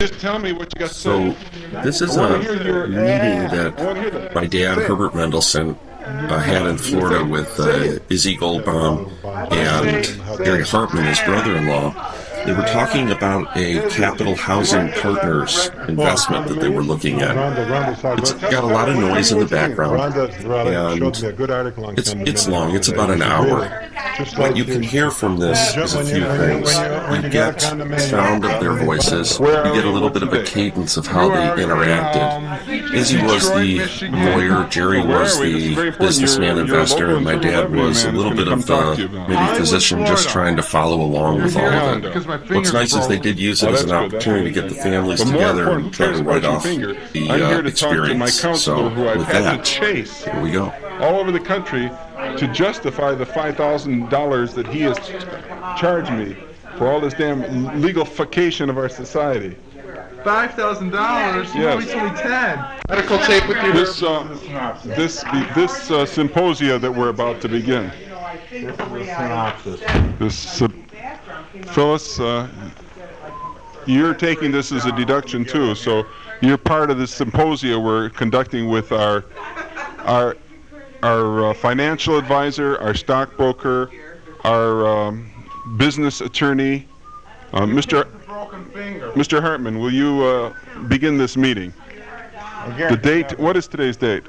Just tell me what you got to So, say. this is a meeting that my dad, Herbert Mendelson, had in Florida with Izzy Goldbaum and Gary Hartman, his brother-in-law. They were talking about a Capital Housing Partners investment that they were looking at. It's got a lot of noise in the background, and it's long. It's about an hour. What you can hear from this is a few things. You get sound of their voices. You get a little bit of a cadence of how they interacted. Izzy was the lawyer, Jerry was the businessman investor, and my dad was a little bit of maybe physician just trying to follow along with all of it. What's nice is they did use it as an opportunity to get the families together and try to write off the experience. So with that, here we go. All over the country to justify the $5,000 that he has charged me for all this damn legalification of our society. $5,000? You Yes. told me 10. Medical tape with you. This symposia that we're about to begin. This is a synopsis. Phyllis, you're taking this as a deduction too, so you're part of the symposia we're conducting with our financial advisor, our stockbroker, our business attorney, Mr. Hartman. Will you begin this meeting? The date? What is today's date?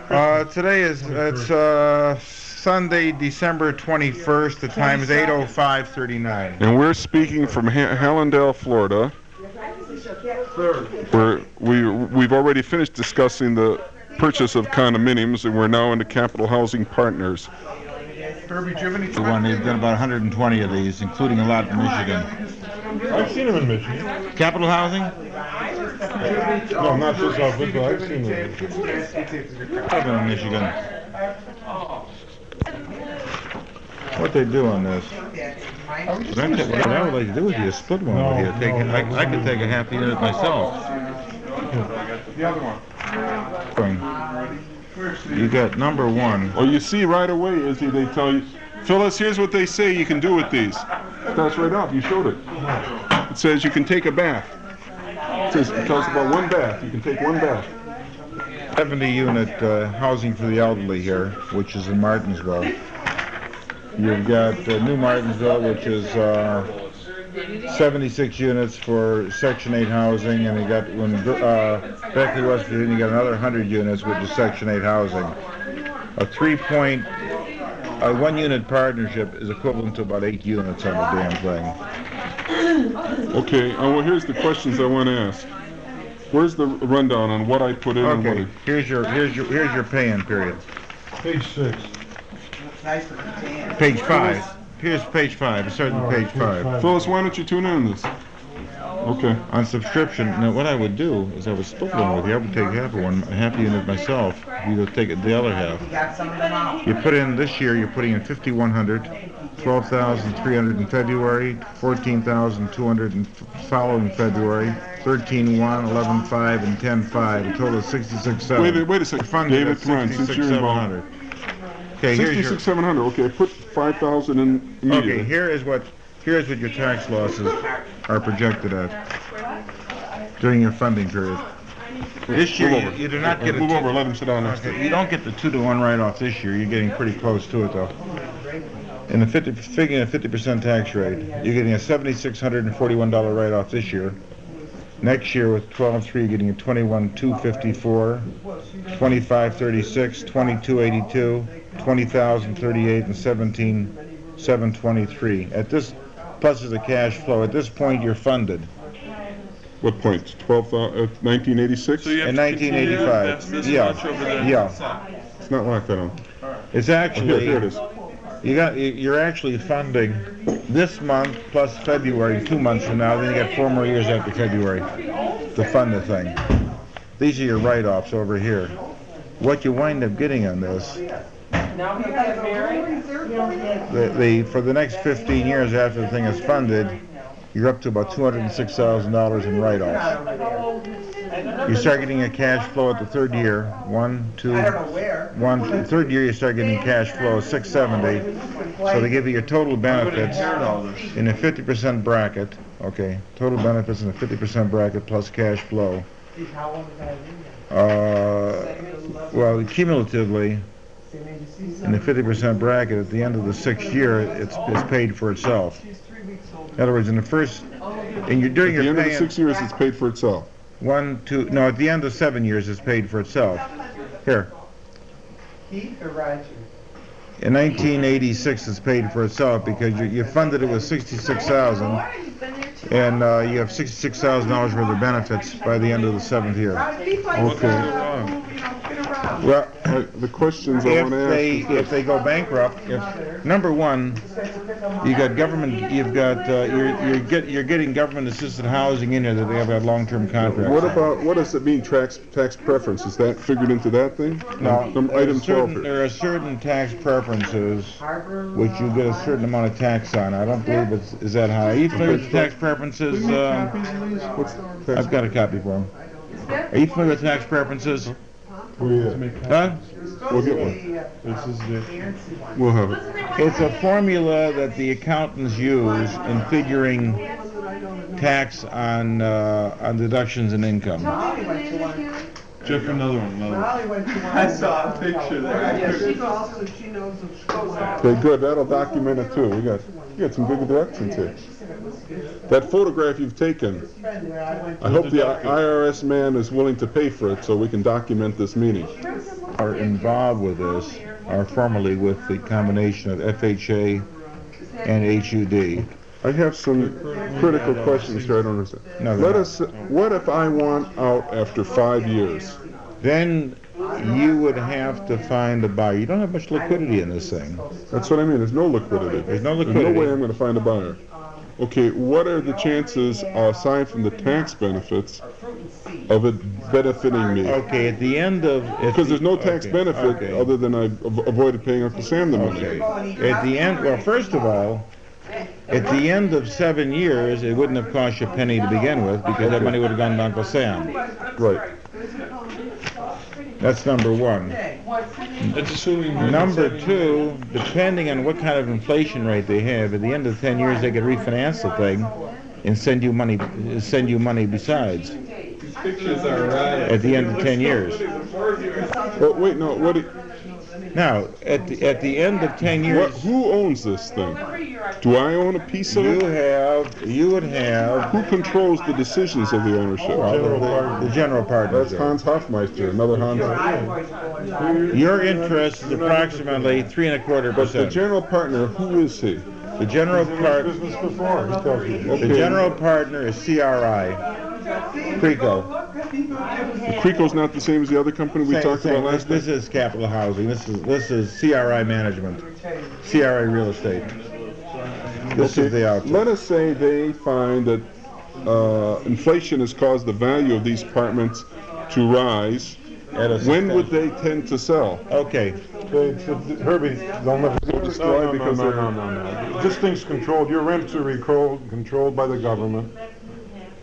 Today is Sunday, December 21st. The time is 8:05:39. And we're speaking from Hallandale, Florida, where we've already finished discussing the purchase of condominiums, and we're now into Capital Housing Partners. Herbie, do you have any? One, they've done about 120 of these, including a lot in Michigan. I've seen them in Michigan. Capital Housing? No, not this office, but I've seen them. I've been in Michigan. What they do on this? What I would like to do with you is split one with you. I could take a half unit myself. The other one. You got number one. Well, you see right away, Izzy, they tell you, Phyllis, here's what they say you can do with these. That's right up, you showed it. It says you can take a bath. It tells about one bath, you can take one bath. 70 unit housing for the elderly here, which is in Martinsville. You've got New Martinsville, which is 76 units for Section 8 housing, and you got Beckley, West Virginia, you got another 100 units, which is Section 8 housing. A 1-unit partnership is equivalent to about 8 units on the damn thing. Okay, well here's the questions I want to ask. Where's the rundown on what I put in and what Okay, here's your pay-in period. Page 6. Page 5. Here's page 5. It's starting at page 5. Phyllis, why don't you tune in on this? Okay. On subscription, now what I would do is I would split one with you. I would take half of one, a half unit myself. You would take the other half. You put in this year. You're putting in 5,100, 12,300 in February, 14,200 in following February, 13,100, 11,500, and 10,500. A total of 66,700. Wait a second. Funded David, at come on, since you're involved. 66,700. Okay, here's your. 66,700. Okay, put 5,000 in immediately. Okay, here's what your tax losses are projected at during your funding period. This year, you do not get a move over. Let him sit down next to you don't get the 2-to-1 write-off this year. You're getting pretty close to it, though. In the 50% tax rate, you're getting a $7,641 write-off this year. Next year, with 12.3, you're getting a $21,254, $25,36, $22,82, $20,038, and $17,723. At this, plus as a cash flow. At this point, you're funded. What point? 1986? In 1985. Yeah. It's not like that. It's actually. Here it is. You're actually funding this month plus February, 2 months from now. Then you got 4 more years after February to fund the thing. These are your write-offs over here. What you wind up getting on this, for the next 15 years after the thing is funded, you're up to about $206,000 in write-offs. You start getting a cash flow at the third year. Third year you start getting cash flow of $670. So they give you your total benefits in a 50% bracket Okay, total benefits in the 50% bracket plus cash flow. Well, cumulatively, in the 50% bracket, at the end of the 6th year, it's paid for itself. In other words, in the first, and you're doing At the your end of the paying 6 years, it's paid for itself. 1, 2, no, at the end of 7 years, it's paid for itself. Here. In 1986, it's paid for itself because you funded it with $66,000, and you have $66,000 worth of benefits by the end of the 7th year. Okay. Well, the questions I want to ask. If they go bankrupt, number one, you got government, you're getting government assisted housing in here that they have got long-term contracts. What does it mean, tax preference? Is that figured into that thing? No, Item 12 here. there are certain tax preferences which you get a certain amount of tax on. I don't believe is that high. Are you familiar with tax preferences? I've got a copy for him. Are you familiar with tax preferences? Huh? We'll get one. We'll have it. It's a formula that the accountants use in figuring tax on deductions in income. Jeff, another one. I saw a picture there. Okay, good. That'll document it too. You got some good directions here. That photograph you've taken, I hope the IRS man is willing to pay for it so we can document this meeting. Are involved with this are formerly with the combination of FHA and HUD. I have some critical questions here I don't understand. No, What if I want out after 5 years? Then you would have to find a buyer. You don't have much liquidity in this thing. That's what I mean. There's no liquidity. There's no There's liquidity. no way I'm going to find a buyer. Okay, what are the chances, aside from the tax benefits, of it benefiting me? Okay, at the end of... Because there's no tax benefit okay. other than I avoided paying Uncle Sam the money. Okay. At the end, well, first of all, at the end of 7 years, it wouldn't have cost you a penny to begin with because that money would have gone to Uncle Sam. Right. That's number one. That's assuming. Number two, depending on what kind of inflation rate they have, at the end of 10 years, they could refinance the thing and send you money besides. Pictures are right. At the end of 10 years. Well, wait, no. Now, at the end of 10 years, Who owns this thing? Do I own a piece of it? you would have Who controls the decisions of the ownership? the general partner. That's Hans Hofmeister, another Hans. Your interest is approximately 3.25%. But the general partner, who is he? The general partner. Business before, he tells you. The general partner is CRI, Crico. Crico's not the same as the other company we talked about last This time? is Capital Housing. This is CRI Management, CRI Real Estate. This is the outfit. Let us say they find that inflation has caused the value of these apartments to rise. When would they tend to sell? Okay. Herbie, they'll never destroy because they're- no. This thing's controlled. Your rents are controlled by the government.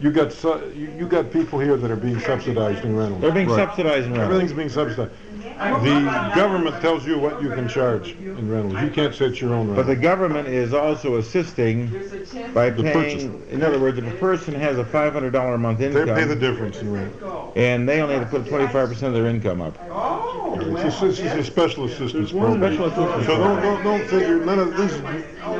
You got people here that are being subsidized in rentals. They're being Right. subsidized in rent. Everything's being subsidized. The government tells you what you can charge in rentals. You can't set your own But the rent. government is also assisting by The paying, in other words, if a person has a $500 a month They pay the income, difference in rent. and they only have to put 25% of their income up. It's a special assistance program. Special assistance So don't figure none of this.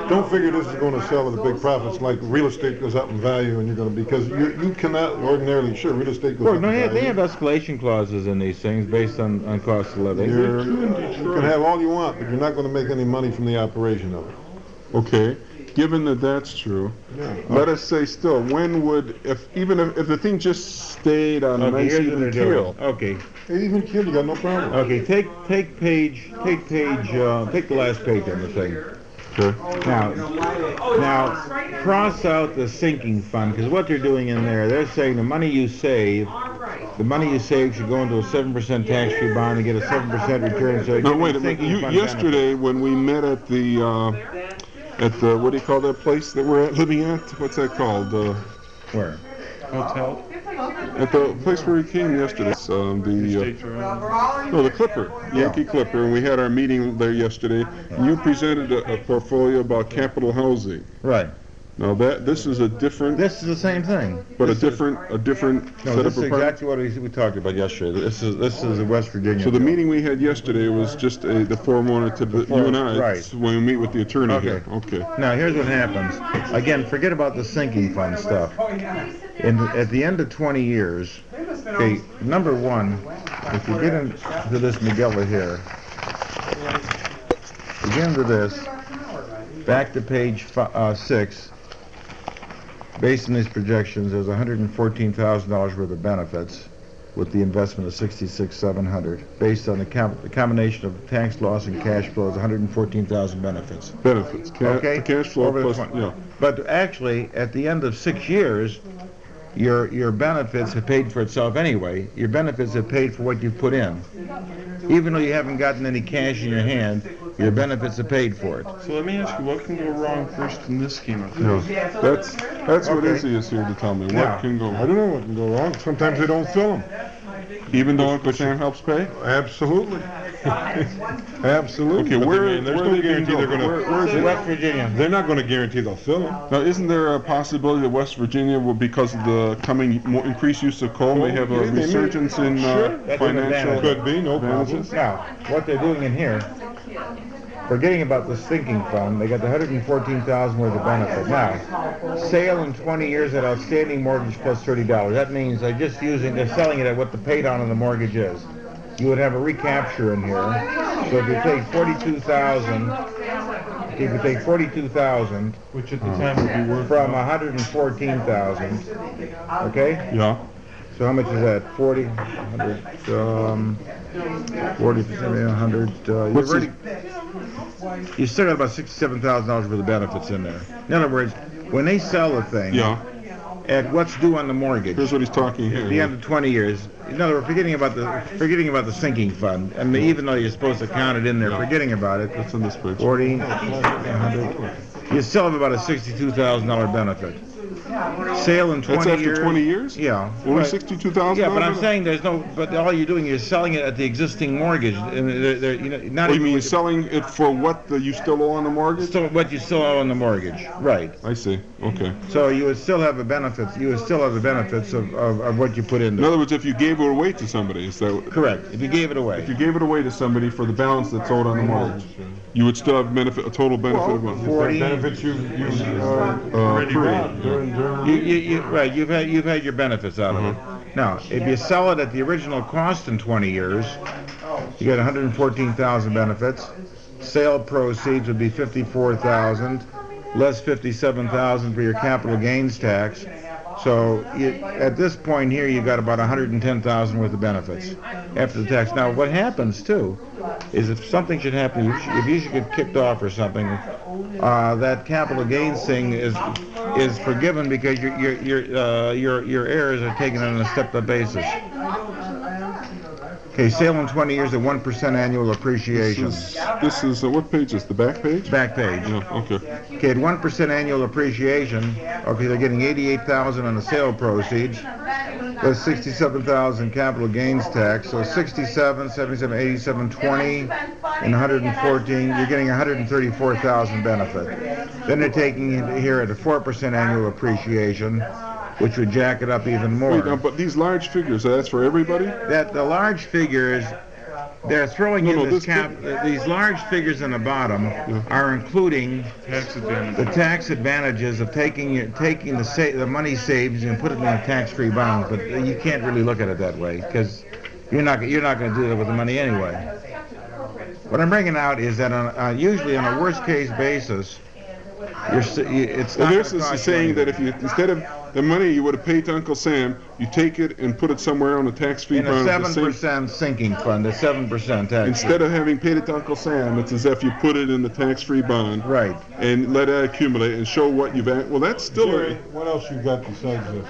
Don't figure this is going to sell at a big profits like real estate goes up in value, and you're going to because you cannot ordinarily. Sure, real estate goes Well, up no, in they value. have escalation clauses in these things based on cost of living. You can have all you want, but you're not going to make any money from the operation of it. Okay, given that that's true, let us say still, when would, if the thing just stayed on a Okay, nice here's what even they're doing. keel, Okay, Hey, even kid, you got no problem. okay, take the last page on the thing. okay, Now, cross out the sinking fund, because what they're doing in there, they're saying the money you save should go into a 7% tax-free bond and get a 7% return. So now wait a minute, sinking fund yesterday when we met at the, what do you call that place that we're living at? What's that called? benefit. Where? At the place where we came yesterday, the Clipper, Yankee Clipper, and we had our meeting there yesterday. And you presented a portfolio about capital housing. Right. Now this is a different, This is the same thing. but This is- a different No, set this of is apartments. exactly what we talked about yesterday. This is a West Virginia. So the deal. meeting we had yesterday was just the forerunner to you and I, right. it's when we meet with the attorney Okay. here. Okay. Now here's what happens. Again, forget about the sinking fund stuff. At the end of 20 years, okay, number one, if you get into this Megillah here, you get into this, back to page 6, based on these projections, there's $114,000 worth of benefits with the investment of $66,700. Based on the combination of tax loss and cash flows, 114,000 benefits. Benefits, Okay? cash flow Over the plus, 20. yeah. But actually, at the end of 6 years, your benefits have paid for itself anyway. Your benefits have paid for what you've put in. Even though you haven't gotten any cash in your hand, your benefits have paid for it. So let me ask you, what can go wrong first in this scheme of No, things? that's what Okay. Izzy is here to tell me. What Now, can go I wrong? don't know what can go wrong. Sometimes they don't fill them. Even though Uncle Sam helps pay? Absolutely. Absolutely. Okay, But where there's where no they guarantee can they're go? gonna. Where's it? West Virginia. They're not going to guarantee they'll fill them. Now, isn't there a possibility that West Virginia will, because of the coming more increased use of coal, may have a Yeah, they may. resurgence in Sure. That's an financial? advantage. Could be, no problem. advantages? Now, what they're doing in here, forgetting about the sinking fund, they got the 114,000 worth of benefit. Now, sale in 20 years at outstanding mortgage plus $30. That means they're selling it at what the paid on the mortgage is. You would have a recapture in here. So if you take 42,000, Which at the time would be worth. from 114,000, okay? Yeah. So how much is that? 40, 100, 40%, 100. What's You still got about $67,000 worth of benefits in there. In other words, when they sell the thing, Yeah. at what's due on the mortgage, Here's what he's talking at here. the end of 20 years, in other words, forgetting about the sinking fund, and even though you're supposed to count it in there, forgetting about it, That's on this page. 40, 100, you still have about a $62,000 benefit. Sale in 20 That's after years. 20 years? Yeah. Only Right. $62,000? Yeah, but I'm saying but all you're doing is selling it at the existing mortgage, and not Oh, you even mean what selling it for what you still owe on the mortgage? what you still owe on the mortgage, right? I see. Okay. So you would still have the benefits. You would still have the benefits of what you put in In there. other words, if you gave it away to somebody, is that Correct. If you gave it away. if you gave it away to somebody for the balance that's owed on the mortgage, you would still have a total benefit of what? 40. Benefits you Already during Right. You've had your benefits out of it. Now, if you sell it at the original cost in 20 years, you get 114,000 benefits. Sale proceeds would be 54,000, less 57,000 for your capital gains tax. So at this point here, you got about 110,000 worth of benefits after the tax. Now, what happens too is if something should happen, if you should get kicked off or something, that capital gains thing is forgiven because your heirs are taken on a stepped-up basis. Okay, sale in 20 years at 1% annual appreciation. This is what page is the back page? Back page. Yeah. Okay. Okay, at 1% annual appreciation, okay, they're getting 88,000 on the sale proceeds. That's 67,000 capital gains tax. So 67, 77, 87, 20, and 114. You're getting 134,000 benefit. Then they're taking it here at a 4% annual appreciation, which would jack it up even more. Wait, now, but these large figures, that's for everybody? That the large figures, they're throwing in these large figures in the bottom are including Tax advantage. the tax advantages of taking the money saved and put it in a tax-free bond. But you can't really look at it that way because you're not going to do that with the money anyway. What I'm bringing out is that usually on a worst-case basis, it's Well, not this gonna is cost saying you that if anything. you, instead of the money you would have paid to Uncle Sam, you take it and put it somewhere on a tax-free in a bond. the same- 7% sinking fund, a 7% tax. Instead of having paid it to Uncle Sam, it's as if you put it in the tax-free bond. Right. And let it accumulate and show what you've, well, that's still Jerry, what else you got besides this?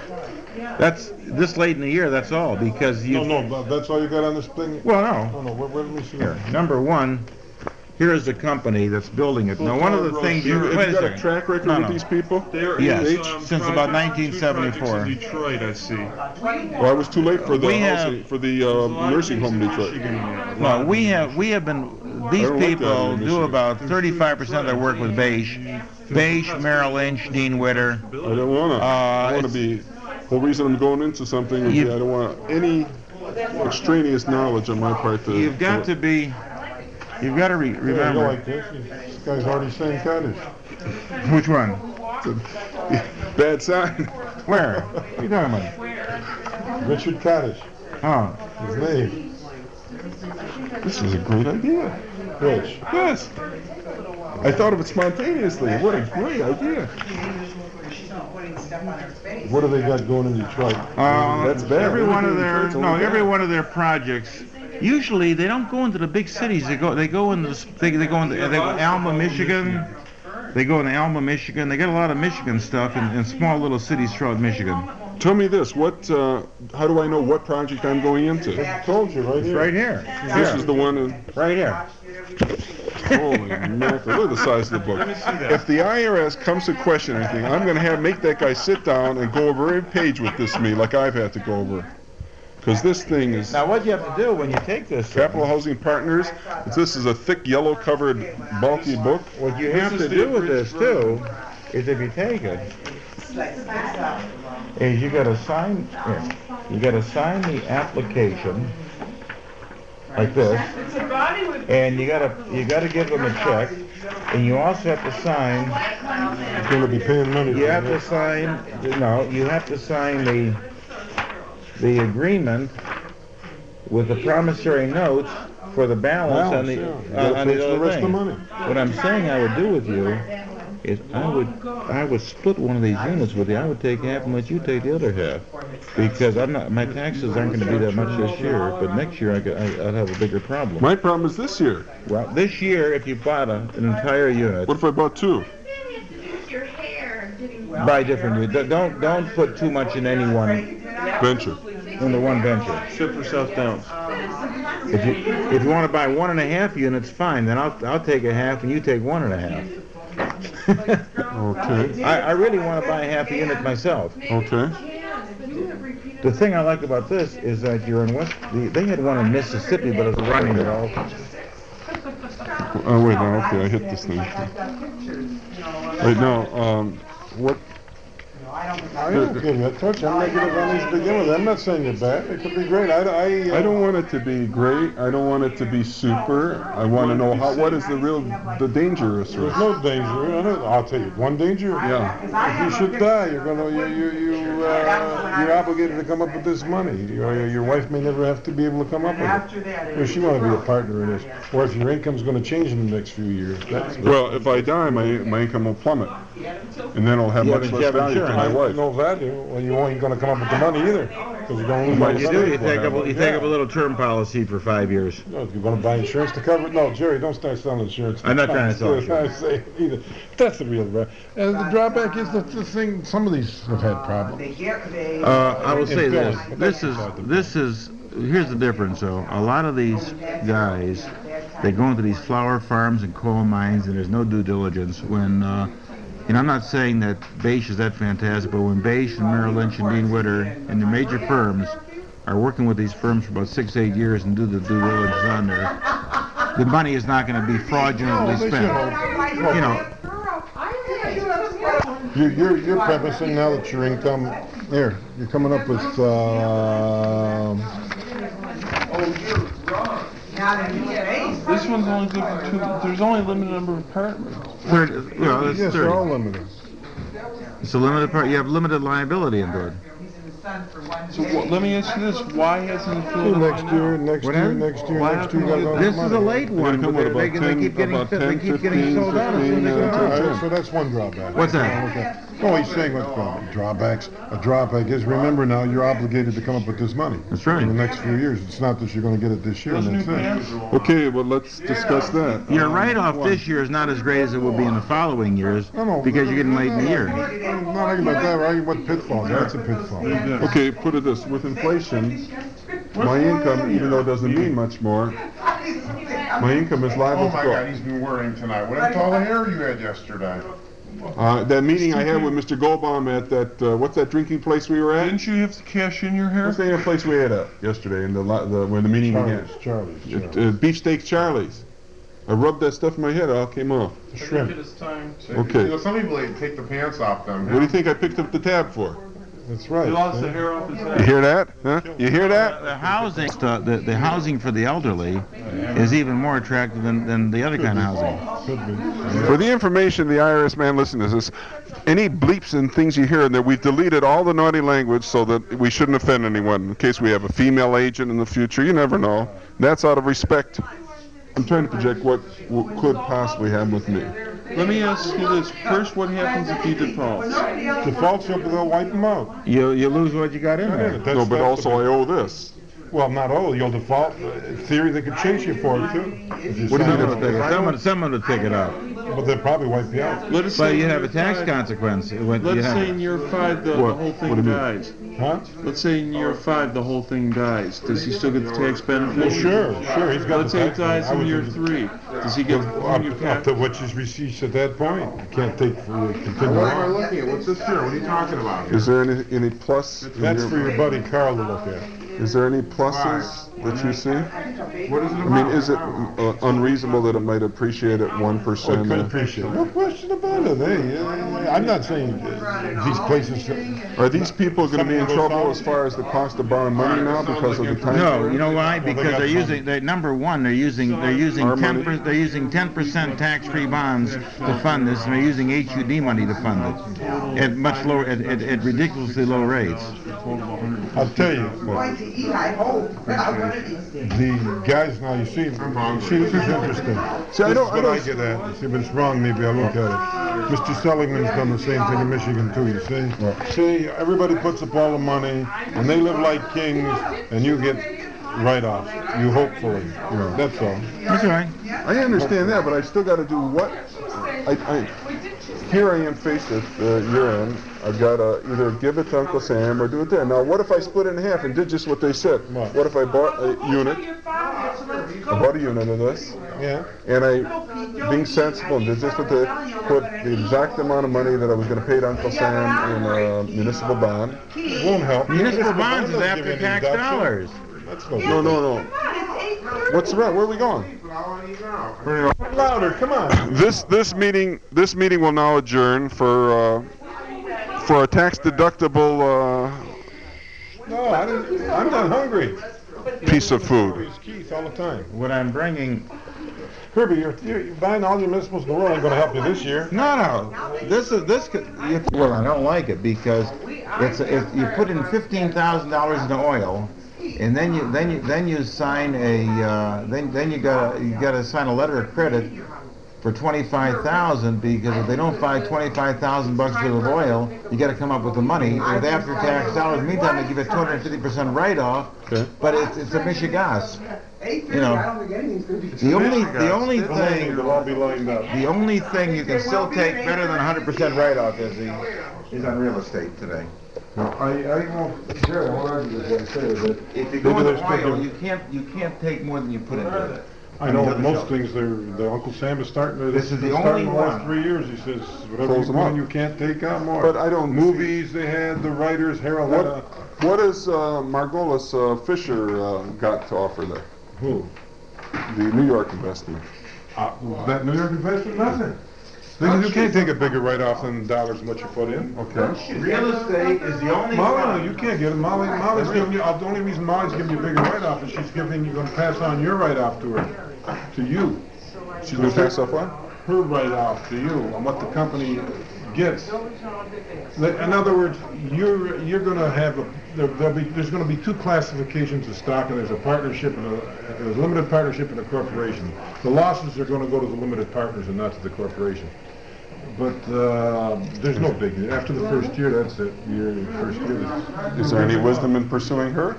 That's this late in the year. That's all because you. No, but that's all you got on this thing? Well, no. No, where let me see Here, that. number one. Here is the company that's building it. Now, one of the things you Have wait you a got a second. track record No, with no. these people? There Yes, is, since about projects- 1974. two projects in Detroit, I see. Well, I was too late for the We have- housing, for the nursing home in Detroit. No, we have been. These I don't like that people in do Michigan. about 35% of their work with beige, Beish, Merrill Lynch, Dean Witter. I don't wanna. I wanna it's- be. The reason I'm going into something would be You- I don't want any extraneous knowledge on my part to. You've got to be. You've got to Yeah, you remember. like this? This guy's already saying Kaddish. Which one? Bad sign. Where? What are you talking about? Richard Kaddish, Oh. his name. This is a great idea. Rich. Yes. I thought of it spontaneously. What a great idea. What do they got going in Detroit? That's bad. Every one of Everything their Detroit's only every bad. one of their projects. Usually they don't go into the big cities. They go into they go Alma, Michigan. They go into Alma, Michigan. They got a lot of Michigan stuff in small little cities throughout Michigan. Tell me this. What? How do I know what project I'm going into? I told you right here. Right here. This is the one. In, Right here. holy mackerel! Look at the size of the book. If the IRS comes to question anything, I'm going to make that guy sit down and go over every page with this to me, like I've had to go over. Because this thing is Now what you have to do when you take this, Capital Housing Partners. This is a thick yellow-covered, bulky book. what you have to do with this too, is if you take it, is you got to sign. Here, you got to sign the application like this, and you got to give them a check, and you also have to sign. He's going to be paying money. You for have to this. sign. No, you have to sign the agreement with the promissory notes for the balance on the Balance, yeah. You gotta on fix the the other rest of thing. the money. What I'm saying I would do with you is I would split one of these units with you. I would take half and let you take the other half, because my taxes aren't going to be that much this year, but next year I'd have a bigger problem. My problem is this year. Well, this year if you bought an entire unit, What if I bought two? buy different units. Don't put too much in any one Venture. into one venture. Except for South Downs. If you want to buy 1.5 units, fine. Then I'll take a half and you take 1.5. Okay. I really want to buy half a unit myself. Okay. The thing I like about this is that you're in they had one in Mississippi, but it's running it all. Oh wait, no. Okay, I hit this thing. Wait, no. What? I don't care. I told you I'm negative on these to begin with. I'm not saying you're bad. It could be great. I don't want it to be great. I don't want it to be super. I want to know what is the dangerous There's risk. no danger. I'll tell you one danger. Yeah. If you should die, you're obligated to come up with this money. Your wife may never have to be able to come up with it. Well, she want to be a partner in this. Or if your income's going to change in the next few years. Well, if I die, my income will plummet, and then I'll have Yeah, much but you less have value to my insurance. wife. No value. Well, you ain't going to come up with the money either. Because you're going to lose all What the you do, money. you take up a little term policy for 5 years. No, if you're going to buy insurance to cover it. No, Jerry, don't start selling insurance. I'm not trying to sell I say either. That's the real drawback. The drawback is that the thing. Some of these have had problems. I will say this. This is. Here's the difference, though. A lot of these guys, they go into these flower farms and coal mines, and there's no due diligence. When, I'm not saying that Beish is that fantastic, but when Beish and Merrill Lynch and Dean Witter and the major firms are working with these firms for about 6-8 years and do the due diligence on there, the money is not going to be fraudulently spent. You know. You're prefacing now that your income, you're coming up with, This one's only good for two. There's only a limited number of apartments. It's yes, they're all 30. limited. It's a limited part. You have limited liability into it. So let me ask you this: why hasn't it filled up Next by year, now? next Whatever. year, next year, Why next year. haven't you got all we- This the is a money. late one, come but with they about keep 10, getting about 10, they keep getting 15, sold out as soon as they 15, go All right, out. so that's one drawback. What's that? Okay. No, he's saying what's drawbacks. A drawback is, remember now, you're obligated to come up with this money. That's right. In the next few years. It's not that you're going to get it this year Those and new that's it. plans? Okay, well let's discuss that. Your write-off this year is not as great as it will be in the following years because you're getting late in the year. I'm not arguing about that. We're arguing about pitfalls. That's a pitfall. Okay, put it this: with inflation, my income, even though it doesn't mean much more, my income is liable Oh to my go. God, he's been worrying tonight. What a tall hair you had yesterday. That meeting I had with Mr. Goldbaum at that, what's that drinking place we were at? Didn't you have to cash in your hair? What's the name of the place we had at yesterday in when the meeting began? Charlie's. Beefsteak Charlie's. I rubbed that stuff in my head, it all came off. Shrimp. It's time. Okay. You know, some people, they take the pants off them. What do you think I picked up the tab for? That's right. He lost the hair off his You head. hear that? Huh? You hear that? The housing, the housing for the elderly is even more attractive than the other kind of housing. Could be. For the information, the IRS man listening to this, any bleeps and things you hear in there, we've deleted all the naughty language so that we shouldn't offend anyone. In case we have a female agent in the future, you never know. That's out of respect. I'm trying to project what could possibly happen with me. Let me ask you this. First, what happens if you default? Defaults, they'll wipe them out. You lose what you got in there. No, but also I owe this. Well, not all. You'll default. In theory, they could chase you for it too. What do you mean? Someone would pick it up. But they'll probably wipe you out. Let us But say you in have a year tax five- consequence. Let's say in year 5 the What? whole What do thing you mean? dies. Huh? Let's say in year 5 the whole thing dies. Does he still get the tax benefit? Well, sure. He's got Let's the say it tax dies I in would year think- 3. Does he get Up to which is receipts at that point. You can't take continue What am I on. looking at? What's this here? What are you talking about? Is there any plus? in That's for your buddy Carl to look at. Is there any pluses that you see? What is it I about? mean, is it unreasonable that it might appreciate at 1%? Oh, could appreciate it. No question about it. Hey, I'm not saying these places. Are these people going to be in trouble as far as the cost of borrowing money now because of the time? No, you know why? they Because got they're money. using. Number one, they're using Our money. 10% tax-free bonds to fund this, and they're using HUD money to fund it at much lower, at ridiculously low rates. I'll tell you. The guys now, you see, this is interesting. See, I This don't- is I what don't- I get at. You see, but it's wrong, maybe I'll look at it. Mr. Seligman's done the same thing in Michigan too, you see? See, everybody puts up all the money, and they live like kings, and you get write-offs. You hopefully, that's all. That's all right. I understand that, but I still got to do what? Here I am faced at year end. I've got to either give it to Uncle Sam or do it there. Now, what if I split it in half and did just what they said? What if I bought a unit? I bought a unit of this, Yeah. and I, being sensible, and did just what they put the exact amount of money that I was going to pay to Uncle Sam in a municipal bond. It won't help. Municipal bonds is doesn't give you after any tax deduction. dollars. That's no No. What's the matter? Where are we going? Louder, come on. This meeting will now adjourn for a tax deductible No, I'm not hungry. piece of food. It's Keith all the time. What I'm bringing. Herbie, you're buying all the municipals in the world. I'm going to help you this year. No. Well, I don't like it because if you put in $15,000 into oil, and then you sign then you gotta sign a letter of credit for $25,000, because if they don't find $25,000 worth of oil, you got to come up with the money with after-tax dollars. Meantime, they give a 250% write-off, but it's a mishigas. You know, the only thing They'll all be lined up. the only thing you can still take better than 100% write-off is on real estate today. I won't, Jerry, I won't argue with what I say, but If you maybe go they're into still oil, giving- you can't take more than you put into it. I know most things, the Uncle Sam is starting, This is the starting only the last one. 3 years, he says, whatever Close you them up. want, you can't take out more. But I don't- Movies they had, the writers, Harold had a, What has Margolis Fisher got to offer there? who? The New York investment. That New York investment, nothing. You can't take a bigger write-off than dollars what you put in. Okay. Real estate is the only Molly, you can't get it. Molly's giving you, the only reason Molly's giving you a bigger write-off is she's giving, you're gonna pass on your write-off to her, to you. She's going to pass off what? Her write-off to you on what the company gets. In other words, you're gonna have there's gonna be two classifications of stock, and there's a partnership and there's a limited partnership and a corporation. The losses are gonna go to the limited partners and not to the corporation. But there's no big, after the first year, that's it. First year. Is there any wisdom in pursuing her?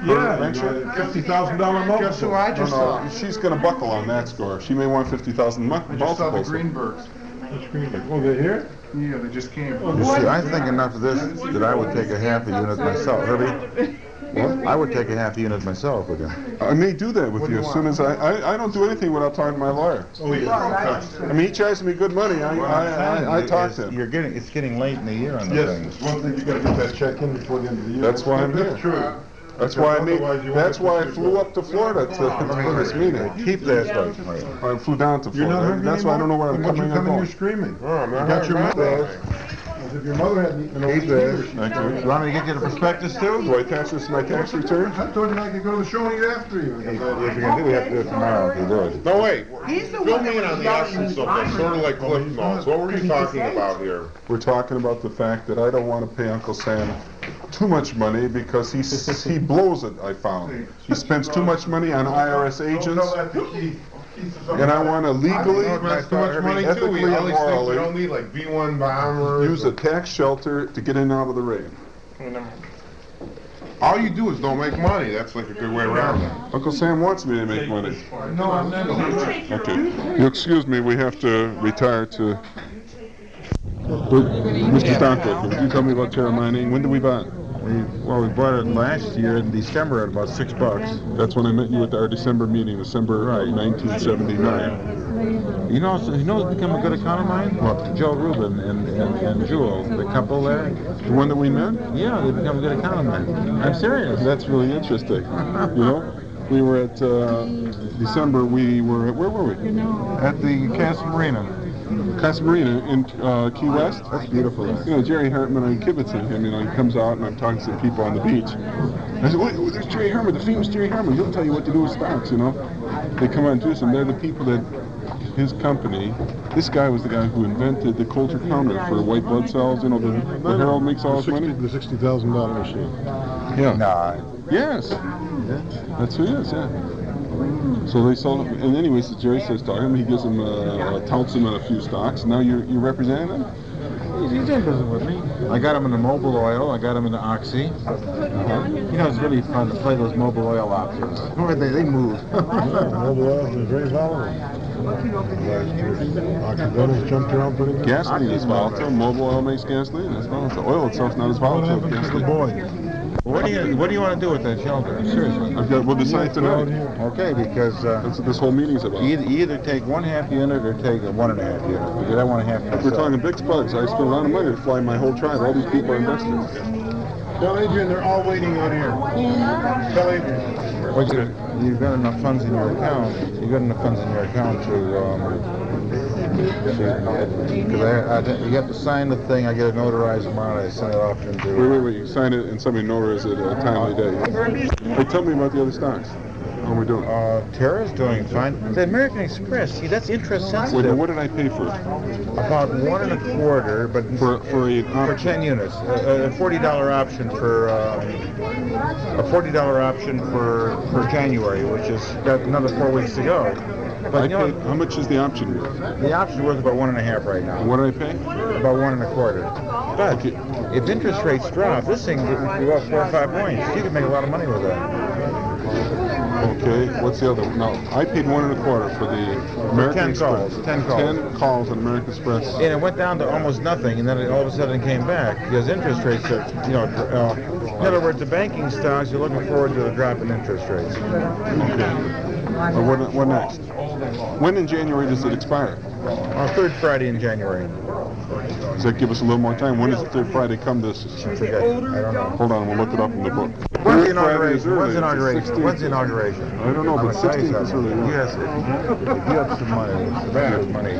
Yeah, venture? $50,000 multiple. Guess who I just saw? No, she's going to buckle on that score. She may want 50,000 I just saw the multiples. Greenbergs. That's Greenberg. Oh, they're here? Yeah, they just came. You see, I think enough of this that I would take a half a unit myself. Herbie? What? I would take a half a unit myself with you. I may do that with you as soon as I don't do anything without talking to my lawyer. Oh, yeah. I mean, he charges me good money. I talk to him. It's getting late in the year on the Yes, thing. it's one thing, you gotta get that check in before the end of the year. That's why I'm That's here. true. That's why I made. Otherwise you That's won't why I get flew your- up to Florida for this meeting. Keep that stuff. I flew down to You're not Florida. hungry That's why I don't know where I'm anymore? coming Once or you come in, going. you're screaming. Oh, I'm You not got your hungry. mouth. As if your mother hadn't eaten Keep either. this. Thank you. You want me to get you the prospectus too? Do I attach this to my tax return? I told you I could go to the show and eat after you. If you're gonna do it, we have to do it tomorrow if you do it. No, wait. He's the Fill one me that in was on the yelling essence of and this, sort of like Cliff Notes. What were you talking about here? We're talking about the fact that I don't want to pay Uncle Sam too much money because he blows it, I found. He spends too much money on IRS Don't agents, tell that to Keith. and I want to legally, That's too much money too. ethically, We and all these things we morally don't need, like V1 bombers. use a tax shelter to get in and out of the rain. All you do is don't make money. That's like a good way around it. Uncle Sam wants me to make money. No, I'm not. Okay. You excuse me, we have to retire to... Mr. Stockbroker, would you tell me about Terra Mining? When did we buy it? We bought it last year in December at about $6. That's when I met you at our December meeting, December of 1979. You know who's become a good account of mine? What? Joe Rubin and Jewel, the couple there. The one that we met? Yeah, they become a good account of mine. I'm serious. That's really interesting. You know, we were at December. We were where were we? At the Castle Marina. Casa Marina in Key West. That's beautiful. You know, Jerry Hartman, I'm kibitzing him. You know, he comes out and I'm talking to some people on the beach. I said, "Wait, there's Jerry Hartman, the famous Jerry Hartman. He'll tell you what to do with stocks." You know, they come out and do some. They're the people that his company. This guy was the guy who invented the Coulter counter for white blood cells. You know, the Herald makes all his money. The $60,000 machine. Yeah. Nah. Yes. That's who he is, yeah. So they sold him, and anyways, Jerry says to him, he gives him, touts him on a few stocks. Now you're representing him? He's in business with me. I got him in the Mobile Oil. I got him in the Oxy. You know, it's really fun to play those Mobile Oil options. They move. Mobile oil is very volatile. Occidental's jumped around pretty good. Gasoline is volatile. Mobile oil makes gasoline. That's volatile. Oil itself's not as What volatile as happened to the gasoline. boy? What do you want to do with that shelter? Seriously. We'll decide tonight. Okay, because That's what this whole meeting's about. you either take 1/2 unit or take a 1.5 unit. Because I want a half myself. We're talking big spuds. I spend a lot of money to fly my whole tribe. All these people are investors. Tell Adrian they're all waiting out here. Tell Adrian. Well, you've got enough funds in your account. You've got enough funds in your account because you have to sign the thing. I get it notarized tomorrow. I send it off into. Wait. You sign it and somebody notarize it a timely day. Hey, tell me about the other stocks. How are we doing? Terra's doing fine. The American Express. See, that's interest Wait, sensitive. now what did I pay for it? About 1 1/4, but For a for 10 units, a $40 option for for January, which is got another 4 weeks to go. But you know, how much is the option worth? the option worth about 1.5 right now. What did I pay? About 1 1/4. But if interest rates drop, this thing could go up 4 or 5 points. You could make a lot of money with that. Okay, what's the other one? No, I paid 1 1/4 for the American 10 Express. calls, 10 calls. 10 calls on American Express. And it went down to almost nothing, and then it all of a sudden came back because interest rates are, in other words, the banking stocks, you're looking forward to the drop in interest rates. Okay. What next? When in January does it expire? Third Friday in January. Does that give us a little more time? When does the third Friday come this? I forget. I don't know. Hold on, we'll look it up in the book. When's the Third Friday is inauguration? When's early. the inauguration? It's the When's the 16th. inauguration? I don't know, I'm but gonna tell you 16th is something. early. Yes, if you have some money, it's bad money.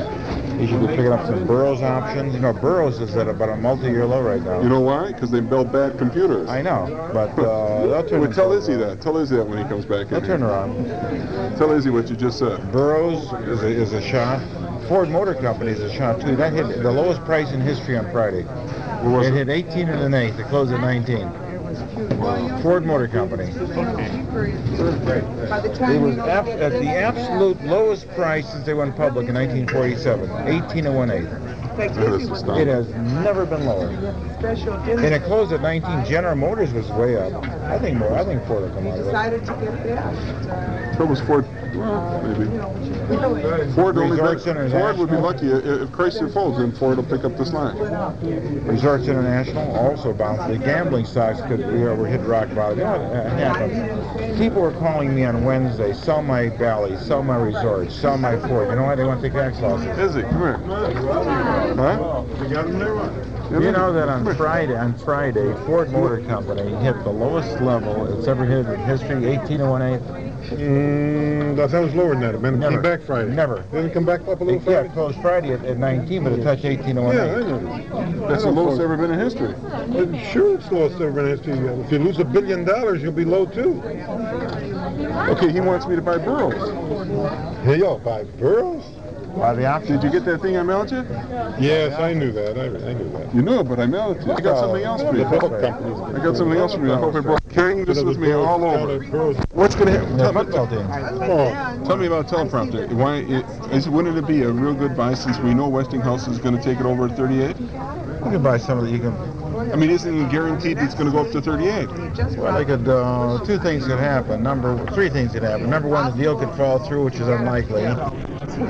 You should be picking up some Burroughs options. You know, Burroughs is at about a multi-year low right now. You know why? Because they build bad computers. I know, but they'll turn. Well, tell themselves Izzy around. that. Tell Izzy that when he comes back They'll in. turn around. Tell Izzy what you just said. Burroughs is a shot. Ford Motor Company is a shot too. That hit the lowest price in history on Friday. What was It it? hit 18 and an eighth. It closed at 19. Ford Motor Company. It was at the absolute lowest price since they went public in 1947. 18 and 1/8. That is It astounding. has never been lower. And it closed at 19. General Motors was way up. I think Ford will come out of it. Decided to get there. So was Ford. Well, maybe. Ford only. Resort Center Ford would be National. lucky if Chrysler folds, then Ford will pick up the slack. Resorts International also bounced. The gambling stocks were hit rock bottom. You know what happened? People were calling me on Wednesday, sell my Valley, sell my resorts, sell my Ford. You know why? They want to take tax losses. Izzy, come here. Huh? You got him there, what? You know that on Friday, Ford Motor Company hit the lowest level it's ever hit in history, 18 1/8. That was lower than that. Man, it Never. came back Friday. Never. Didn't it come back up a little Yeah, Friday? it closed Friday at 19, but it touched 18 Yeah, I 1/8. know. That's the lowest ever been in history. Sure, it's the lowest ever been in history. If you lose $1 billion, you'll be low too. Okay, he wants me to buy burros. Hey, y'all buy burros? By the option. Did you get that thing I mailed you? Yes, I knew that. I knew that. You knew it, but I mailed it to you. I got something else for you. The book companies. I got something else for you. I hope I brought. Carrying this with me all over. What's going to happen? The football team. Tell me about teleprompter. Wouldn't it be a real good buy since we know Westinghouse is going to take it over at 38? You can buy some of the, you can, I mean, isn't it guaranteed it's going to go up to 38? well, they could, three things could happen. Number one, the deal could fall through, which is unlikely.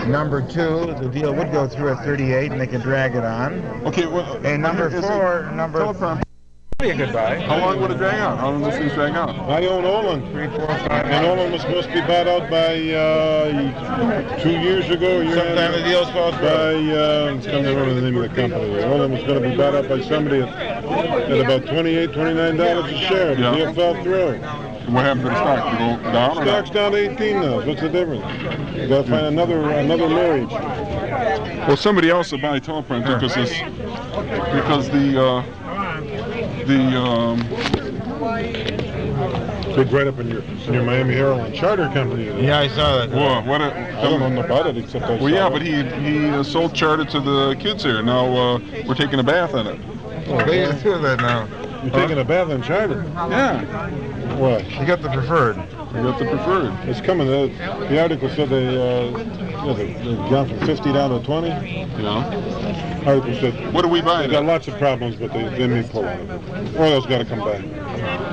Number two, the deal would go through at 38 and they could drag it on. Okay, well. And number four, teleprompter. be a good buy. How long would it drag out? How long does things drag out? I own Olin. 3, 4, 5. And Olin was supposed to be bought out by 2 years ago. Sometime the deal's fall through. I'm trying to remember the name of the company. Olin was going to be bought out by somebody at about $28, $29 a share. The Yeah. deal fell through. What happened to the stock? Did it go down or Stock's down to 18 now. What's the difference? You got to find another marriage. Well, somebody else will buy teleprompter because the Big right up in your Miami Herald Charter Company. Yeah, I saw that. Whoa, what a, I don't know nothing about it except I well, saw yeah, it. but he sold charter to the kids here. Now we're taking a bath in it. They just do that now. You're taking a bath in Charter. Yeah, What? You got the preferred. we got the preferred. It's coming. The article said they've gone from 50 down to 20. Yeah. Article said What do we buy? they got lots of problems, but they may pull on it. Oil's got to come back.